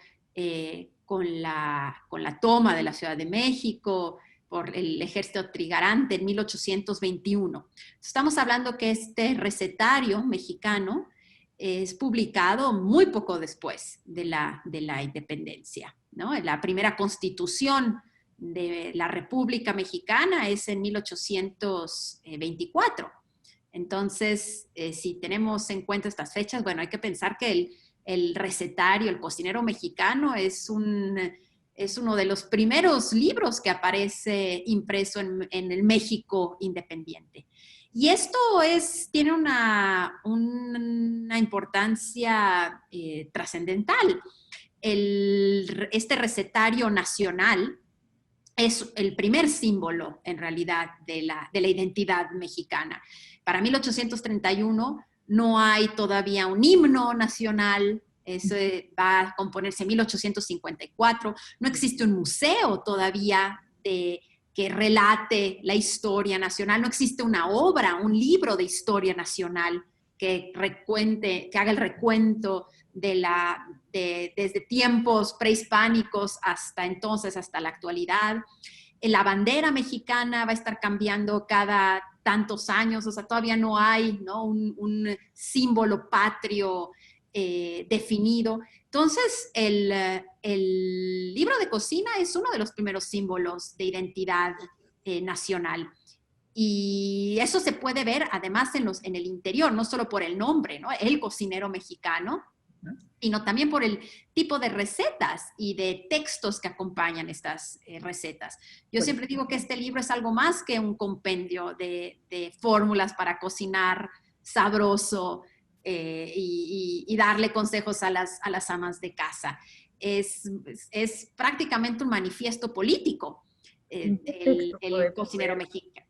con la toma de la Ciudad de México por el ejército trigarante en 1821. Estamos hablando que este recetario mexicano es publicado muy poco después de la independencia, ¿no? La primera constitución de la República Mexicana es en 1824. Entonces, si tenemos en cuenta estas fechas, bueno, hay que pensar que el recetario, el cocinero mexicano, es uno de los primeros libros que aparece impreso en el México independiente. Y esto tiene una importancia trascendental. Este recetario nacional es el primer símbolo, en realidad, de la identidad mexicana. Para 1831 no hay todavía un himno nacional. Eso va a componerse en 1854. No existe un museo todavía que relate la historia nacional. No existe una obra, un libro de historia nacional que haga el recuento desde tiempos prehispánicos hasta entonces, hasta la actualidad. La bandera mexicana va a estar cambiando cada tantos años, o sea, todavía no hay, ¿no?, un símbolo patrio definido. Entonces, el libro de cocina es uno de los primeros símbolos de identidad nacional. Y eso se puede ver además en el interior, no solo por el nombre, ¿no?, el cocinero mexicano, sino también por el tipo de recetas y de textos que acompañan estas recetas. Yo siempre digo que este libro es algo más que un compendio de fórmulas para cocinar sabroso y darle consejos a las amas de casa. Es prácticamente un manifiesto político, el cocinero mexicano.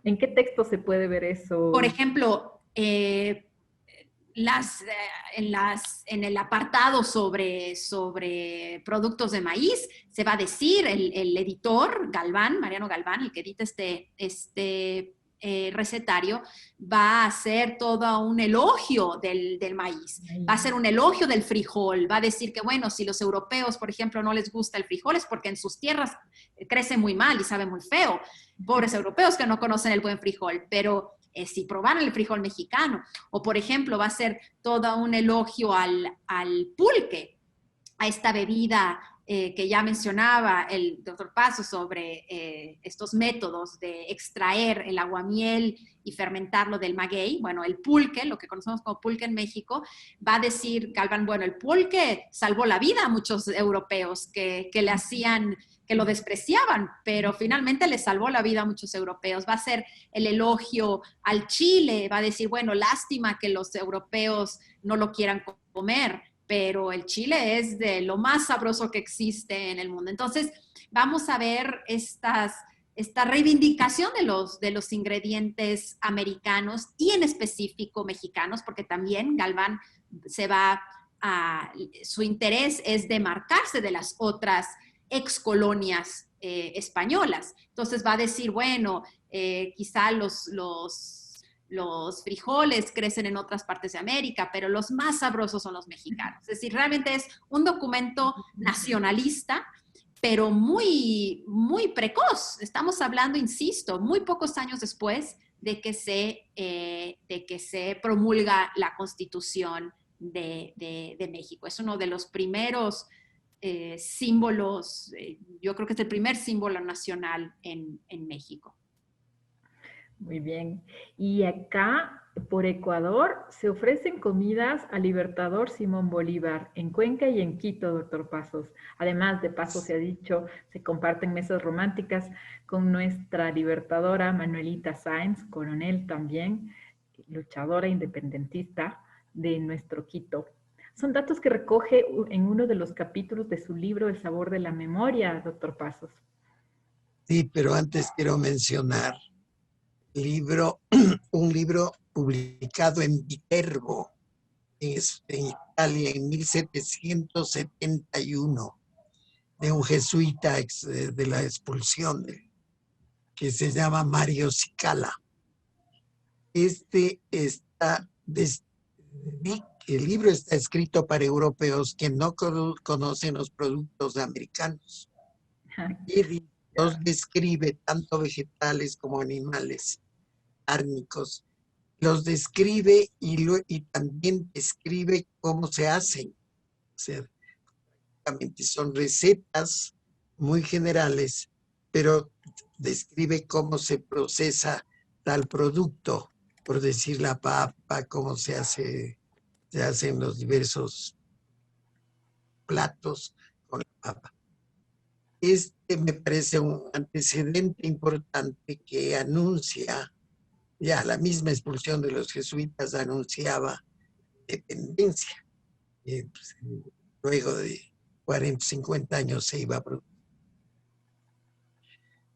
¿En qué texto se puede ver eso? Por ejemplo, en el apartado sobre productos de maíz, se va a decir, el editor, Galván, Mariano Galván, el que edita este recetario, va a hacer todo un elogio del maíz, va a hacer un elogio del frijol, va a decir que, bueno, si los europeos, por ejemplo, no les gusta el frijol es porque en sus tierras crece muy mal y sabe muy feo. Pobres europeos que no conocen el buen frijol, pero si probaran el frijol mexicano. O, por ejemplo, va a ser todo un elogio al pulque, a esta bebida que ya mencionaba el doctor Paso sobre estos métodos de extraer el aguamiel y fermentarlo del maguey. Bueno, el pulque, lo que conocemos como pulque en México, va a decir Galván, bueno, el pulque salvó la vida a muchos europeos que le hacían, que lo despreciaban, pero finalmente le salvó la vida a muchos europeos. Va a ser el elogio al chile, va a decir, bueno, lástima que los europeos no lo quieran comer, pero el chile es de lo más sabroso que existe en el mundo. Entonces, vamos a ver esta reivindicación de los ingredientes americanos y en específico mexicanos, porque también Galván su interés es demarcarse de las otras excolonias españolas. Entonces va a decir, bueno, quizá los frijoles crecen en otras partes de América, pero los más sabrosos son los mexicanos. Es decir, realmente es un documento nacionalista, pero muy, muy precoz. Estamos hablando, insisto, muy pocos años después de que se promulga la Constitución de México. Es uno de los primeros símbolos, yo creo que es el primer símbolo nacional en México. Muy bien. Y acá, por Ecuador, se ofrecen comidas al Libertador Simón Bolívar en Cuenca y en Quito, doctor Pasos. Además, de paso se ha dicho, se comparten mesas románticas con nuestra libertadora Manuelita Sáenz, coronel también, luchadora independentista de nuestro Quito. Son datos que recoge en uno de los capítulos de su libro El sabor de la memoria, doctor Pasos. Sí, pero antes quiero mencionar un libro publicado en Viterbo, en Italia, en 1771, de un jesuita de la expulsión, que se llama Mario Cicala. El libro está escrito para europeos que no conocen los productos americanos. Y los describe, tanto vegetales como animales, cárnicos. Los describe y también describe cómo se hacen. O sea, son recetas muy generales, pero describe cómo se procesa tal producto, por decir la papa, cómo se hacen los diversos platos con la papa. Me parece un antecedente importante que anuncia, ya la misma expulsión de los jesuitas anunciaba dependencia. Pues, luego de 40, 50 años se iba a producir.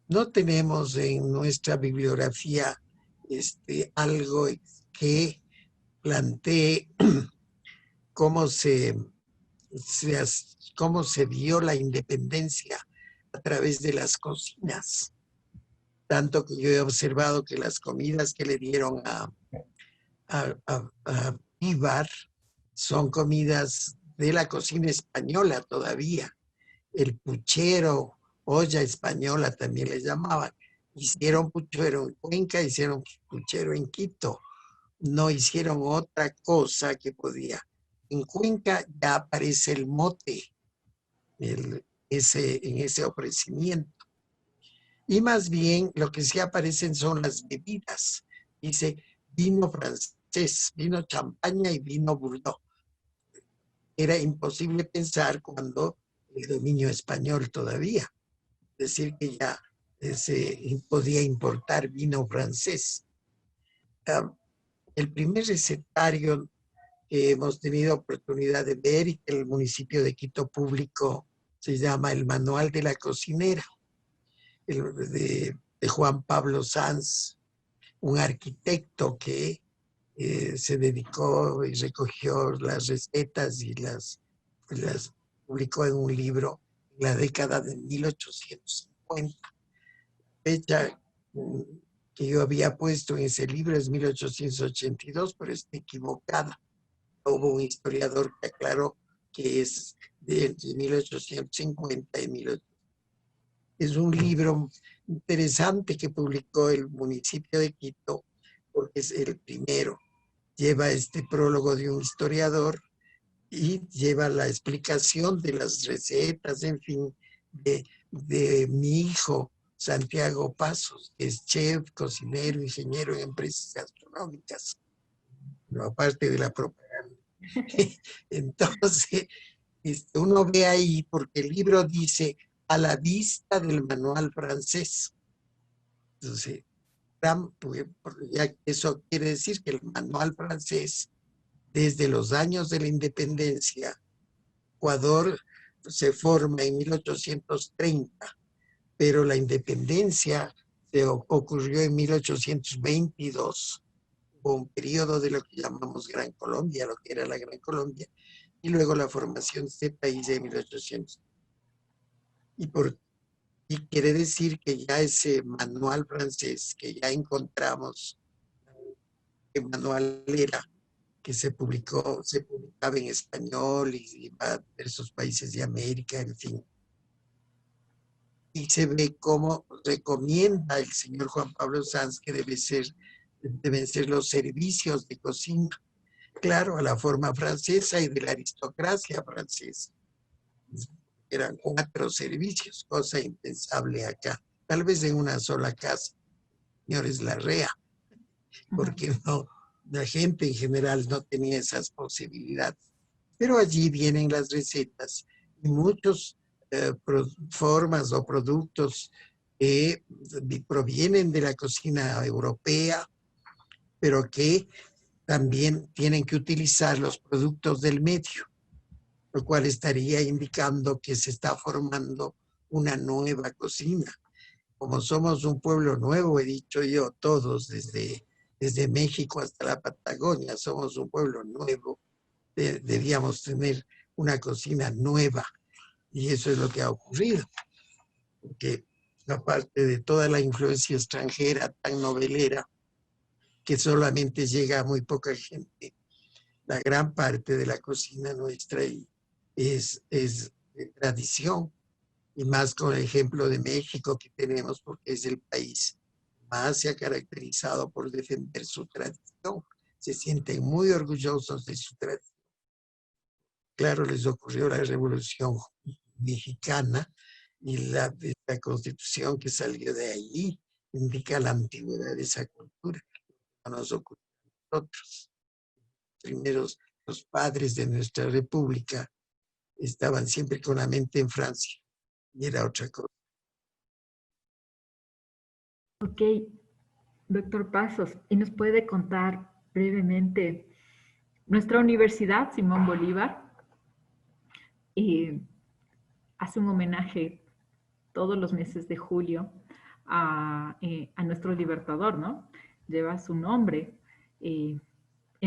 No tenemos en nuestra bibliografía algo que plantee cómo se dio la independencia a través de las cocinas. Tanto que yo he observado que las comidas que le dieron a Bolívar son comidas de la cocina española todavía. El puchero, olla española también le llamaban. Hicieron puchero en Cuenca, hicieron puchero en Quito. No hicieron otra cosa que podía. En Cuenca ya aparece el mote en ese ofrecimiento. Y más bien lo que sí aparecen son las bebidas. Dice vino francés, vino champaña y vino Bordeaux. Era imposible pensar cuando el dominio español todavía. Decir que ya se podía importar vino francés. El primer recetario que hemos tenido oportunidad de ver y que el municipio de Quito publicó se llama El Manual de la Cocinera, de Juan Pablo Sanz, un arquitecto que se dedicó y recogió las recetas y las publicó en un libro en la década de 1850. Fecha que yo había puesto en ese libro es 1882, pero está equivocada. Hubo un historiador que aclaró que es de entre 1850 y 1800. Es un libro interesante que publicó el municipio de Quito, porque es el primero. Lleva este prólogo de un historiador y lleva la explicación de las recetas, en fin, de mi hijo Santiago Pasos, que es chef, cocinero, ingeniero en empresas gastronómicas, no, aparte de la propaganda. Entonces, uno ve ahí, porque el libro dice a la vista del manual francés. Entonces, ya eso quiere decir que el manual francés, desde los años de la independencia, Ecuador se forma en 1830, pero la independencia ocurrió en 1822. Hubo un periodo de lo que llamamos Gran Colombia, lo que era la Gran Colombia, y luego la formación de este país en 1800. Y quiere decir que ya ese manual francés que ya encontramos, que manual era, que se publicaba en español y va a diversos países de América, en fin. Y se ve cómo recomienda el señor Juan Pablo Sanz que deben ser los servicios de cocina, claro, a la forma francesa y de la aristocracia francesa. Eran 4 servicios, cosa impensable acá, tal vez en una sola casa, señores Larrea, porque no, la gente en general no tenía esas posibilidades. Pero allí vienen las recetas y muchos formas o productos que provienen de la cocina europea, pero que también tienen que utilizar los productos del medio, lo cual estaría indicando que se está formando una nueva cocina. Como somos un pueblo nuevo, he dicho yo, todos, desde México hasta la Patagonia, somos un pueblo nuevo, debíamos tener una cocina nueva, y eso es lo que ha ocurrido, porque aparte de toda la influencia extranjera tan novelera, que solamente llega a muy poca gente, la gran parte de la cocina nuestra es de tradición, y más con el ejemplo de México que tenemos, porque es el país más se ha caracterizado por defender su tradición. Se sienten muy orgullosos de su tradición. Claro, les ocurrió la Revolución Mexicana y la Constitución que salió de allí indica la antigüedad de esa cultura. No nos ocurrió a nosotros. Primeros, los padres de nuestra república estaban siempre con la mente en Francia y era otra cosa. Ok, doctor Pasos, ¿y nos puede contar brevemente nuestra universidad, Simón Bolívar, hace un homenaje todos los meses de julio a nuestro libertador, ¿no? Lleva su nombre en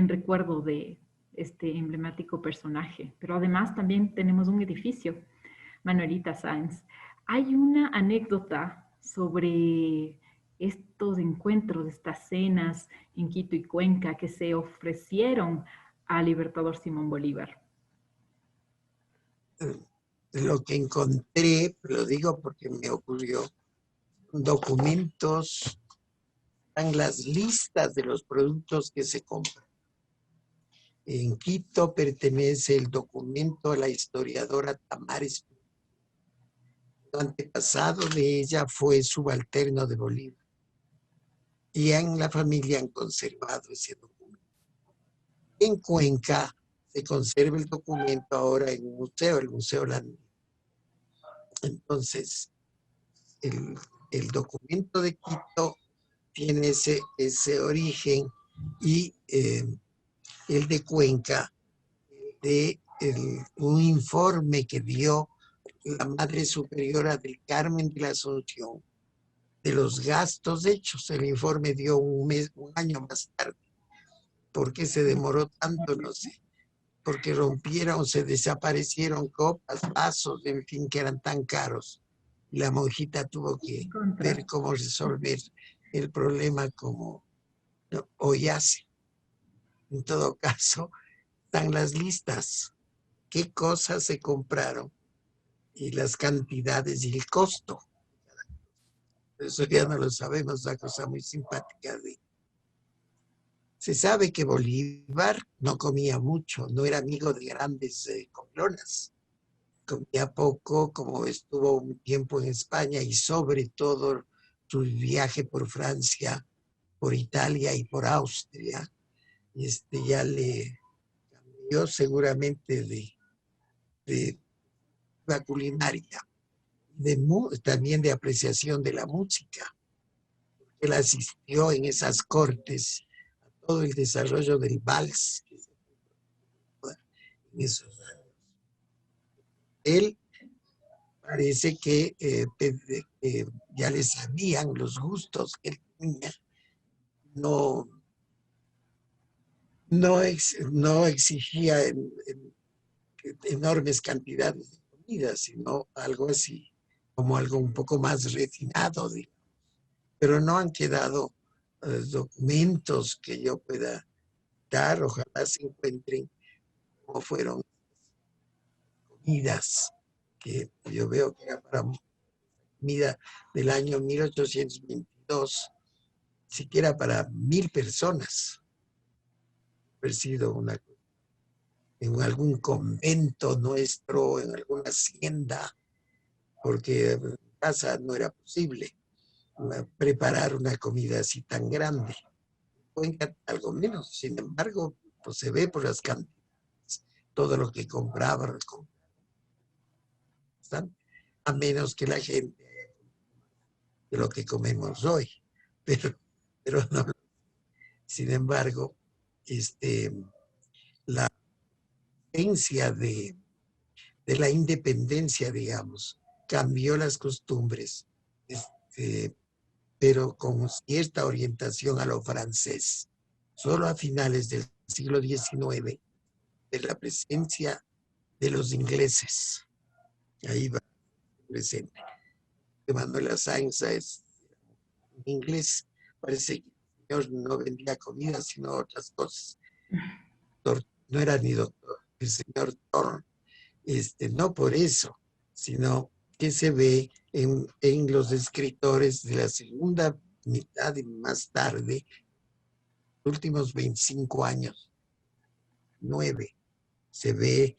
recuerdo de este emblemático personaje, pero además también tenemos un edificio, Manuelita Sáenz. Hay una anécdota sobre estos encuentros, estas cenas en Quito y Cuenca que se ofrecieron al libertador Simón Bolívar. Lo que encontré, lo digo porque me ocurrió, documentos, están las listas de los productos que se compran. En Quito pertenece el documento a la historiadora Tamares. El antepasado de ella fue subalterno de Bolívar. Y en la familia han conservado ese documento. En Cuenca se conserva el documento ahora en un museo, el Museo Landín. Entonces, el documento de Quito tiene ese origen, y el de Cuenca, un informe que dio la Madre Superiora del Carmen de la Asunción de los gastos hechos. El informe dio un año más tarde. ¿Por qué se demoró tanto? No sé. Porque rompieron, se desaparecieron copas, vasos, en fin, que eran tan caros. Y la monjita tuvo que ver cómo resolver el problema como hoy hace. En todo caso, están las listas. ¿Qué cosas se compraron? Y las cantidades y el costo. Eso ya no lo sabemos, una cosa muy simpática. Se sabe que Bolívar no comía mucho, no era amigo de grandes comilonas. Comía poco, como estuvo un tiempo en España y sobre todo su viaje por Francia, por Italia y por Austria, ya le cambió seguramente de la culinaria, también de apreciación de la música. Él asistió en esas cortes a todo el desarrollo del vals en esos años. Él parece que ya le sabían los gustos que él tenía. No exigía enormes cantidades de comida, sino algo así. como algo un poco más refinado, pero no han quedado documentos que yo pueda dar. Ojalá se encuentren cómo fueron comidas, que yo veo que era para comida del año 1822, siquiera para 1000 personas, haber sido en algún convento nuestro, en alguna hacienda, porque en casa no era posible preparar una comida así tan grande. Cuenca algo menos, sin embargo, pues se ve por las cantidades, todo lo que compraban, a menos que la gente de lo que comemos hoy, pero no. Sin embargo, la esencia de la independencia, digamos, cambió las costumbres, pero con cierta orientación a lo francés. Solo a finales del siglo XIX, de la presencia de los ingleses, ahí va presente. Manuela Sáenz es inglés, parece que el señor no vendía comida, sino otras cosas. No era ni doctor, el señor Thorne, no por eso, sino que se ve en los escritores de la segunda mitad y más tarde, últimos 25 años, 9, se ve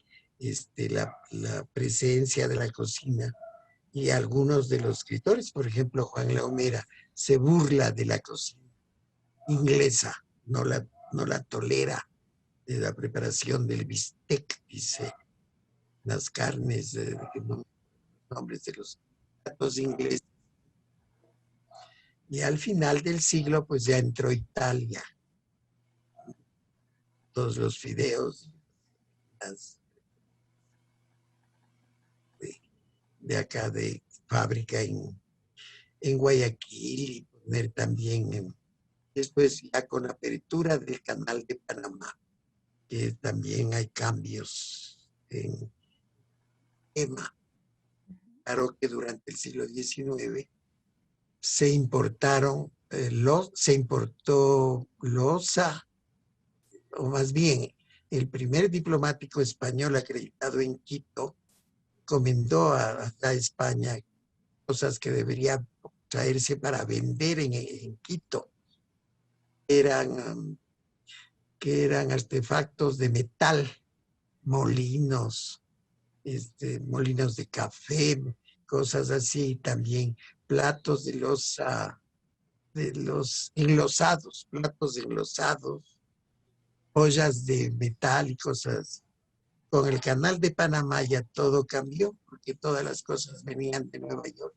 la presencia de la cocina, y algunos de los escritores, por ejemplo, Juan Lahomera, se burla de la cocina inglesa, no la tolera, de la preparación del bistec, dice, las carnes, los nombres de los platos ingleses. Y al final del siglo, pues ya entró Italia, todos los fideos de acá, de fábrica en Guayaquil, y poner también después ya con apertura del canal de Panamá, que también hay cambios en tema. Claro que durante el siglo XIX se importó loza, o más bien, el primer diplomático español acreditado en Quito encomendó a España cosas que deberían traerse para vender en Quito. Que eran artefactos de metal, molinos, molinos de café, cosas así, también platos de los enlosados, platos enlosados, ollas de metal y cosas. Con el canal de Panamá ya todo cambió, porque todas las cosas venían de Nueva York.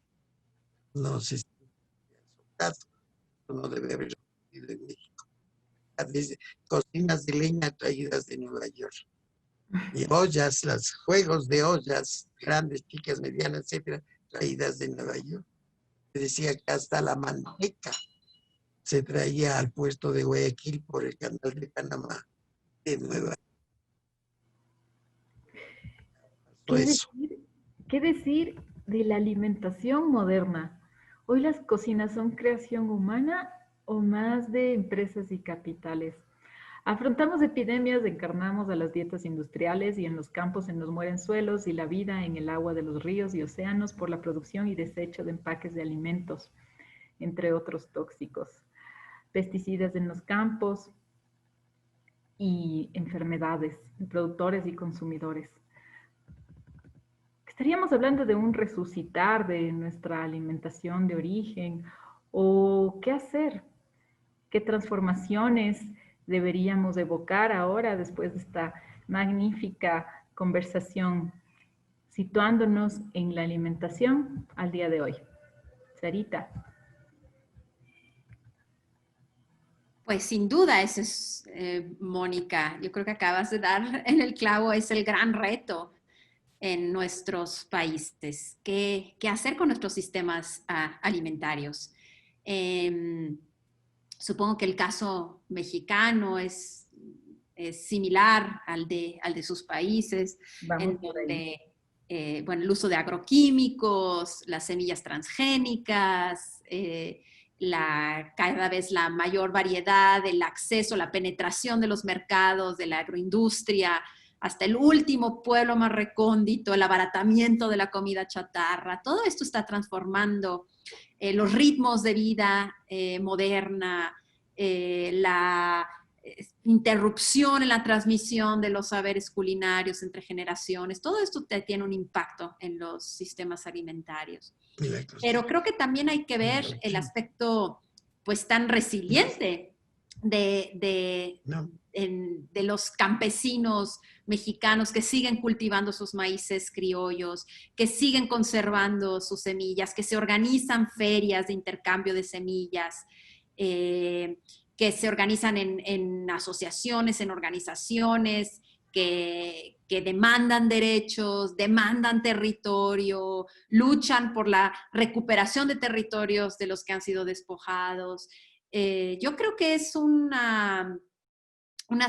No sé si no debe haber ocurrido en México. Desde cocinas de leña traídas de Nueva York. Y ollas, los juegos de ollas, grandes, chicas, medianas, etcétera, traídas de Nueva York. Se decía que hasta la manteca se traía al puerto de Guayaquil por el canal de Panamá de Nueva York. ¿Qué decir de la alimentación moderna? ¿Hoy las cocinas son creación humana o más de empresas y capitales? Afrontamos epidemias, encarnamos a las dietas industriales y en los campos se nos mueren suelos y la vida en el agua de los ríos y océanos por la producción y desecho de empaques de alimentos, entre otros tóxicos. Pesticidas en los campos y enfermedades de productores y consumidores. Estaríamos hablando de un resucitar de nuestra alimentación de origen o qué hacer, qué transformaciones deberíamos evocar ahora después de esta magnífica conversación, situándonos en la alimentación al día de hoy. Sarita. Pues sin duda, eso es, Mónica, yo creo que acabas de dar en el clavo, es el gran reto en nuestros países. ¿Qué hacer con nuestros sistemas alimentarios? Supongo que el caso mexicano es similar al de sus países, Vamos en donde bueno, el uso de agroquímicos, las semillas transgénicas, cada vez la mayor variedad, el acceso, la penetración de los mercados, de la agroindustria, hasta el último pueblo más recóndito, el abaratamiento de la comida chatarra. Todo esto está transformando los ritmos de vida moderna, la interrupción en la transmisión de los saberes culinarios entre generaciones. Todo esto tiene un impacto en los sistemas alimentarios. Pero creo que también hay que ver el aspecto pues tan resiliente de los campesinos mexicanos que siguen cultivando sus maíces criollos, que siguen conservando sus semillas, que se organizan ferias de intercambio de semillas, que se organizan en asociaciones, en organizaciones, que demandan derechos, demandan territorio, luchan por la recuperación de territorios de los que han sido despojados. Yo creo que es una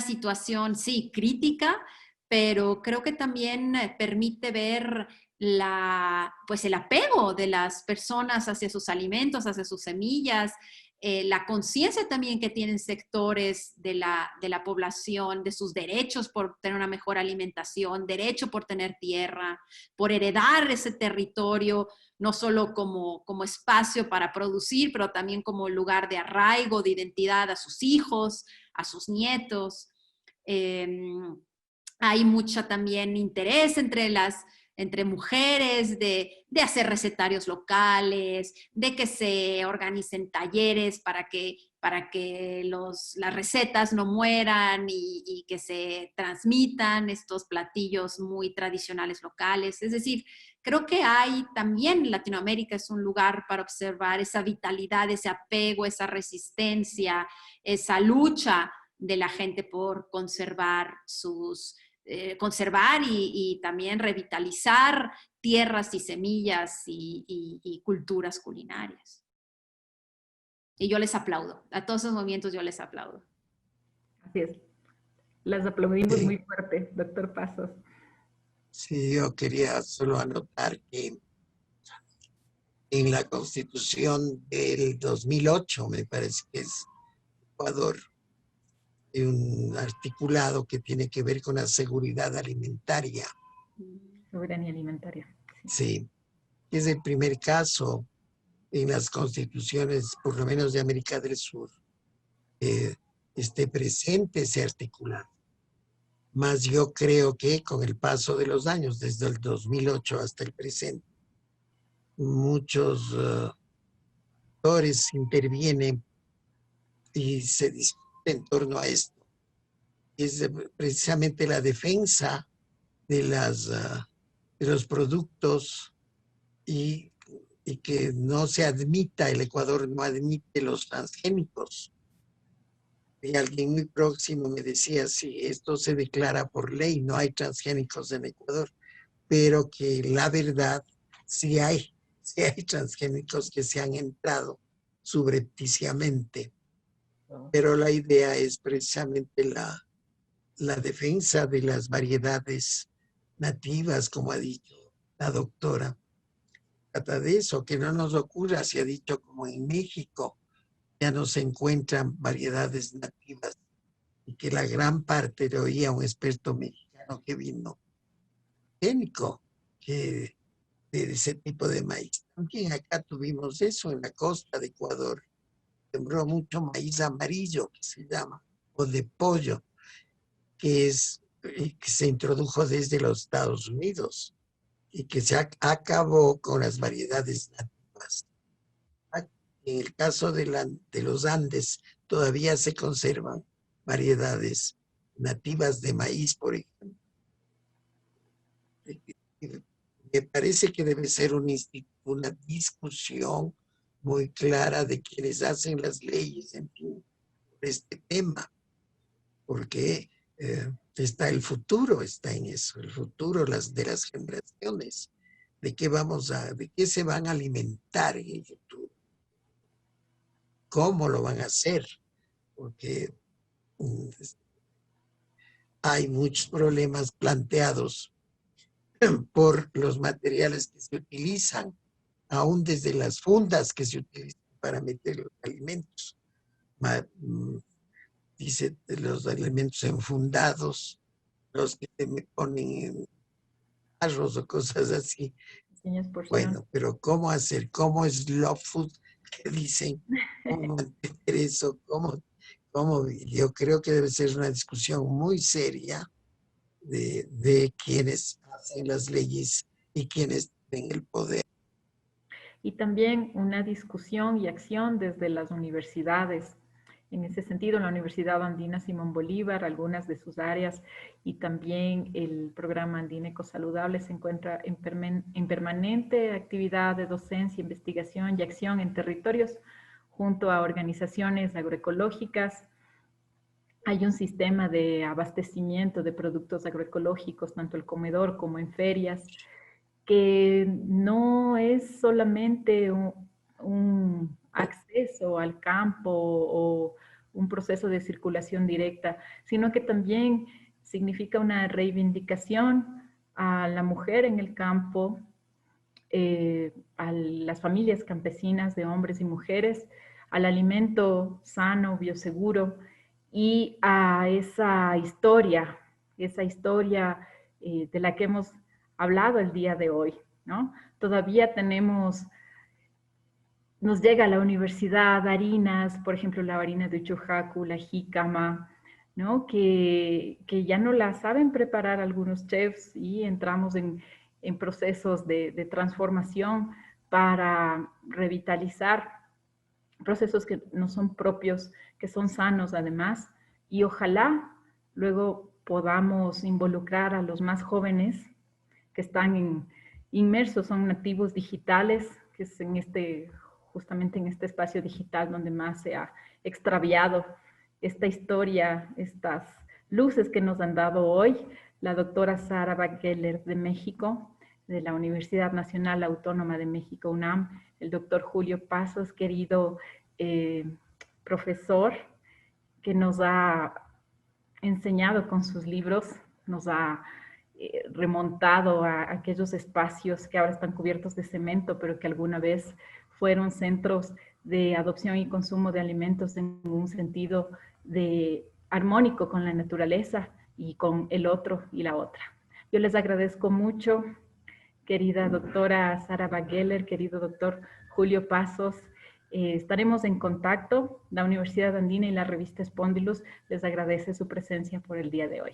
situación, sí, crítica, pero creo que también permite ver pues el apego de las personas hacia sus alimentos, hacia sus semillas, la conciencia también que tienen sectores de la población, de sus derechos por tener una mejor alimentación, derecho por tener tierra, por heredar ese territorio, no solo como espacio para producir, pero también como lugar de arraigo, de identidad a sus hijos, a sus nietos. Hay mucha también interés entre mujeres de hacer recetarios locales, de que se organicen talleres para que las recetas no mueran y que se transmitan estos platillos muy tradicionales locales. Es decir, creo que hay también, Latinoamérica es un lugar para observar esa vitalidad, ese apego, esa resistencia, esa lucha de la gente por conservar conservar y también revitalizar tierras y semillas y culturas culinarias. Y yo les aplaudo, a todos esos movimientos yo les aplaudo. Así es. Las aplaudimos muy fuerte, doctor Pasos. Sí, yo quería solo anotar que en la Constitución del 2008, me parece que es Ecuador, hay un articulado que tiene que ver con la seguridad alimentaria. Soberanía alimentaria. Sí, es el primer caso en las constituciones, por lo menos de América del Sur, esté presente ese articulado. Más yo creo que con el paso de los años, desde el 2008 hasta el presente, muchos actores intervienen y se discute en torno a esto. Es precisamente la defensa de los productos y que no se admita, el Ecuador no admite los transgénicos. Y alguien muy próximo me decía, sí, esto se declara por ley, no hay transgénicos en Ecuador, pero que la verdad sí hay transgénicos que se han entrado subrepticiamente. Pero la idea es precisamente la defensa de las variedades nativas, como ha dicho la doctora. Trata de eso, que no nos ocurra, se ha dicho, como en México ya no se encuentran variedades nativas y que la gran parte, lo oía un experto mexicano que vino, técnico, que de ese tipo de maíz. También acá tuvimos eso en la costa de Ecuador. Sembró mucho maíz amarillo, que se llama, o de pollo, que se introdujo desde los Estados Unidos y que se acabó con las variedades nativas. En el caso de los Andes, todavía se conservan variedades nativas de maíz, por ejemplo. Me parece que debe ser una discusión muy clara de quienes hacen las leyes, en fin, por este tema, porque está el futuro, está en eso, el futuro de las generaciones, de qué se van a alimentar en el futuro, cómo lo van a hacer, porque hay muchos problemas planteados por los materiales que se utilizan, aún desde las fundas que se utilizan para meter los alimentos. Dice los alimentos enfundados, los que se me ponen en arroz o cosas así. Pequeñas porciones. Bueno, pero ¿cómo hacer? ¿Cómo es slow food? ¿Qué dicen? ¿Cómo mantener eso? Yo creo que debe ser una discusión muy seria de quienes hacen las leyes y quienes tienen el poder. Y también una discusión y acción desde las universidades. En ese sentido, la Universidad Andina Simón Bolívar, algunas de sus áreas y también el programa Andineco Saludable se encuentra en permanente actividad de docencia, investigación y acción en territorios junto a organizaciones agroecológicas. Hay un sistema de abastecimiento de productos agroecológicos, tanto el comedor como en ferias, que no es solamente un acceso al campo o un proceso de circulación directa, sino que también significa una reivindicación a la mujer en el campo, a las familias campesinas de hombres y mujeres, al alimento sano, bioseguro y a esa historia de la que hemos hablado el día de hoy, ¿no? Todavía nos llega a la universidad harinas, por ejemplo, la harina de Uchujacu, la jícama, ¿no? Que ya no la saben preparar algunos chefs y entramos en procesos de transformación para revitalizar procesos que no son propios, que son sanos además, y ojalá luego podamos involucrar a los más jóvenes que están inmersos, son nativos digitales, que es justamente en este espacio digital donde más se ha extraviado esta historia, estas luces que nos han dado hoy, la doctora Sara Bageller de México, de la Universidad Nacional Autónoma de México, UNAM, el doctor Julio Pasos, querido profesor, que nos ha enseñado con sus libros, nos ha remontado a aquellos espacios que ahora están cubiertos de cemento, pero que alguna vez fueron centros de adopción y consumo de alimentos en un sentido armónico con la naturaleza y con el otro y la otra. Yo les agradezco mucho, querida doctora Sara Bageller, querido doctor Julio Pasos. Estaremos en contacto. La Universidad Andina y la revista Spondylus les agradece su presencia por el día de hoy.